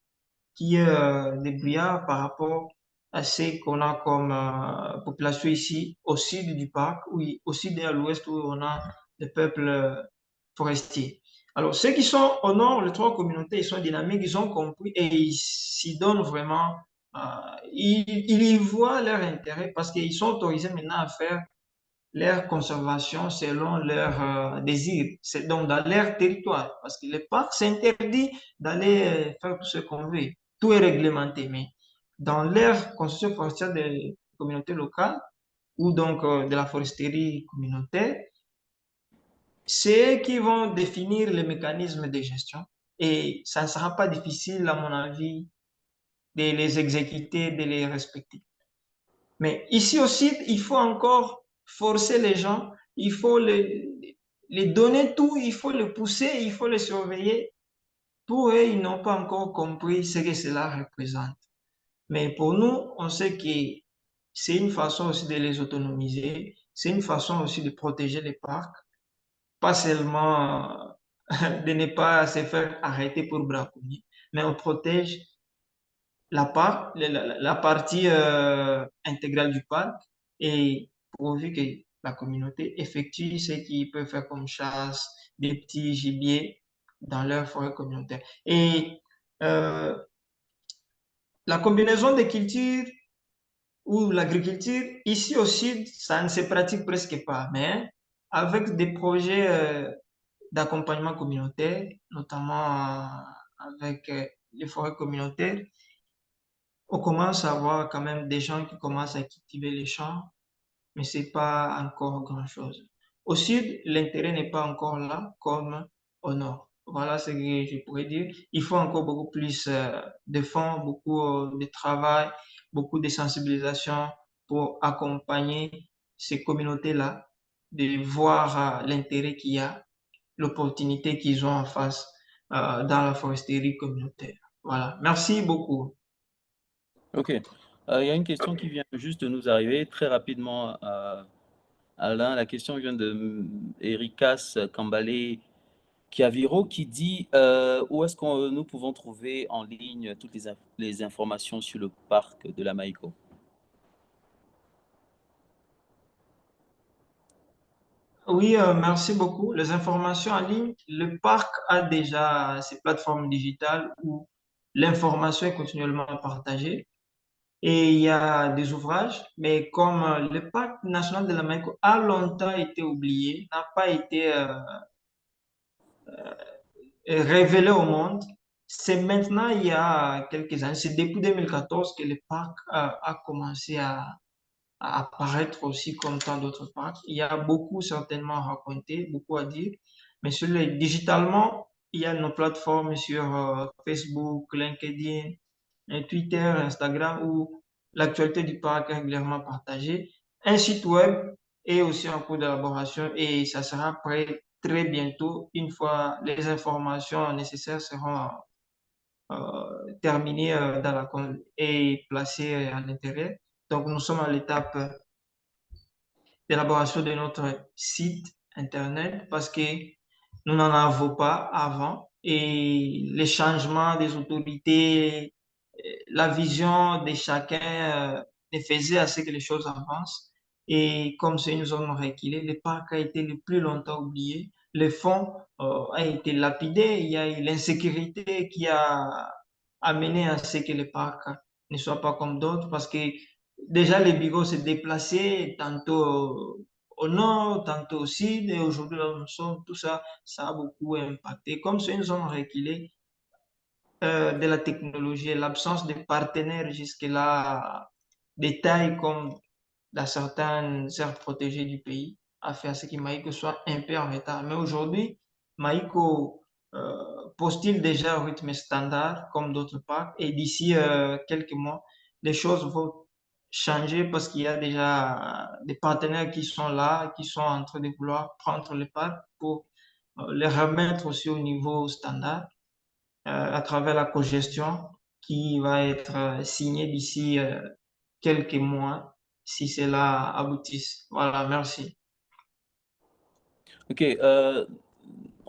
qui est débrouillard par rapport à ce qu'on a comme population ici au sud du parc, au sud et à l'ouest où on a des peuples forestiers. Alors, ceux qui sont au nord, les 3 communautés, ils sont dynamiques, ils ont compris et ils s'y donnent vraiment, ils y voient leur intérêt parce qu'ils sont autorisés maintenant à faire leur conservation selon leurs désirs. C'est donc dans leur territoire. Parce que le parc s'interdit d'aller faire tout ce qu'on veut. Tout est réglementé. Mais dans leur constitution forestière des communautés locales ou donc de la foresterie communautaire, c'est eux qui vont définir les mécanismes de gestion. Et ça ne sera pas difficile, à mon avis, de les exécuter, de les respecter. Mais ici aussi, il faut encore forcer les gens, il faut les donner tout, il faut les pousser, il faut les surveiller. Pour eux, ils n'ont pas encore compris ce que cela représente. Mais pour nous, on sait que c'est une façon aussi de les autonomiser, c'est une façon aussi de protéger les parcs, pas seulement de ne pas se faire arrêter pour braconner, mais on protège la partie intégrale du parc et pourvu que la communauté effectue ce qu'ils peuvent faire comme chasse, des petits gibiers dans leur forêt communautaire. Et euh, la combinaison des cultures ou l'agriculture, ici au sud, ça ne se pratique presque pas, mais avec des projets d'accompagnement communautaire, notamment avec les forêts communautaires, on commence à voir quand même des gens qui commencent à cultiver les champs, mais c'est pas encore grand-chose. Au sud, l'intérêt n'est pas encore là comme au nord. Voilà ce que je pourrais dire. Il faut encore beaucoup plus de fonds, beaucoup de travail, beaucoup de sensibilisation pour accompagner ces communautés-là, de voir l'intérêt qu'il y a, l'opportunité qu'ils ont en face dans la foresterie communautaire. Voilà. Merci beaucoup. Ok. Il y a une question qui vient juste de nous arriver très rapidement, Alain. La question vient de Ericas Kambale Kiaviro qui dit où est-ce que nous pouvons trouver en ligne toutes les informations sur le parc de la Maïko? Oui, merci beaucoup. Les informations en ligne, le parc a déjà ses plateformes digitales où l'information est continuellement partagée et il y a des ouvrages, mais comme le parc national de la Maïko a longtemps été oublié, n'a pas été révélé au monde, c'est maintenant, il y a quelques années, c'est depuis 2014 que le parc a commencé à apparaître aussi comme tant d'autres parcs. Il y a beaucoup certainement à raconter, beaucoup à dire, mais digitalement, il y a nos plateformes sur Facebook, LinkedIn, Twitter, Instagram, où l'actualité du parc est régulièrement partagée. Un site web est aussi en cours d'élaboration et ça sera prêt très bientôt, une fois les informations nécessaires seront terminées et placées à l'intérieur. Donc, nous sommes à l'étape d'élaboration de notre site Internet parce que nous n'en avons pas avant et les changements des autorités, la vision de chacun ne faisait à ce que les choses avancent. Et comme c'est une zone reculée, le parc a été le plus longtemps oublié. Le fonds a été lapidé. Il y a eu l'insécurité qui a amené à ce que le parc ne soit pas comme d'autres parce que déjà les bureaux se déplaçaient tantôt au nord, tantôt au sud, et aujourd'hui, là où nous sommes, tout ça, ça a beaucoup impacté. Comme c'est une zone reculée de la technologie, l'absence de partenaires jusque-là, des tailles comme dans certaines aires protégées du pays, a fait à ce qu'il m'a dit que ce soit un peu en retard. Mais aujourd'hui, Maïko postule déjà au rythme standard comme d'autres parcs et d'ici quelques mois, les choses vont changer parce qu'il y a déjà des partenaires qui sont là, qui sont en train de vouloir prendre le parc pour les remettre aussi au niveau standard à travers la cogestion qui va être signée d'ici quelques mois si cela aboutisse. Voilà, merci. Ok,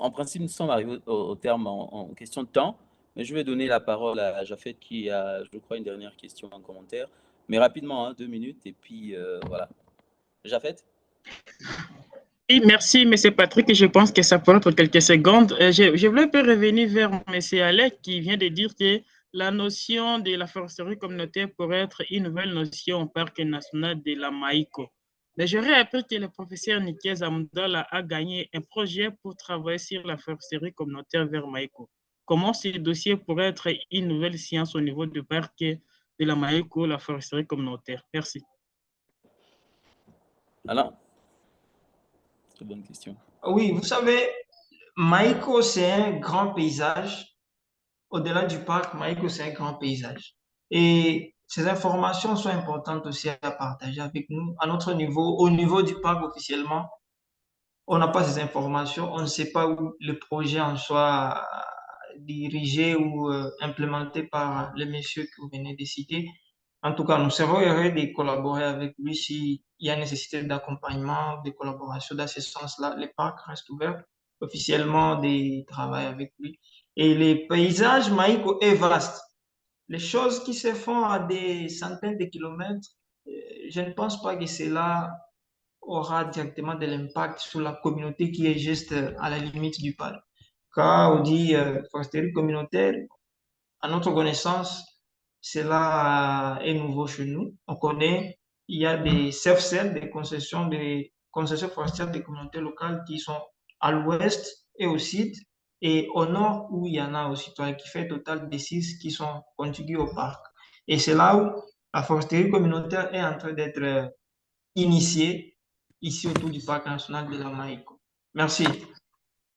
en principe, nous sommes arrivés au terme en question de temps, mais je vais donner la parole à Jafet qui a, je crois, une dernière question en commentaire, mais rapidement, hein, 2 minutes, et puis voilà. Jafet? Oui, merci, M. Patrick. Je pense que ça pourrait être quelques secondes. Je voulais un peu revenir vers M. Alec qui vient de dire que la notion de la foresterie communautaire pourrait être une nouvelle notion au parc national de la Maïko. Mais j'aurais appris que le professeur Nikia Zamdala a gagné un projet pour travailler sur la foresterie communautaire vers Maïko. Comment ce dossier pourrait être une nouvelle science au niveau du parc de la Maïko, la foresterie communautaire? Merci. Alain? Très bonne question. Oui, vous savez, Maïko, c'est un grand paysage. Au-delà du parc, Maïko, c'est un grand paysage. Et ces informations sont importantes aussi à partager avec nous. À notre niveau, au niveau du parc officiellement, on n'a pas ces informations. On ne sait pas où le projet en soit dirigé ou implémenté par les messieurs que vous venez de citer. En tout cas, nous serons heureux de collaborer avec lui s'il y a nécessité d'accompagnement, de collaboration dans ce sens-là. Le parc reste ouvert officiellement de travailler avec lui. Et les paysages Maïko est vaste. Les choses qui se font à des centaines de kilomètres, je ne pense pas que cela aura directement de l'impact sur la communauté qui est juste à la limite du parc. Quand on dit foresterie communautaire, à notre connaissance, cela est nouveau chez nous. On connaît, il y a des CFCL, des concessions forestières des communautés locales qui sont à l'ouest et au sud, et au nord où il y en a aussi, qui fait total de 6 qui sont contigus au parc. Et c'est là où la foresterie communautaire est en train d'être initiée ici autour du parc national de la Maïko. Merci.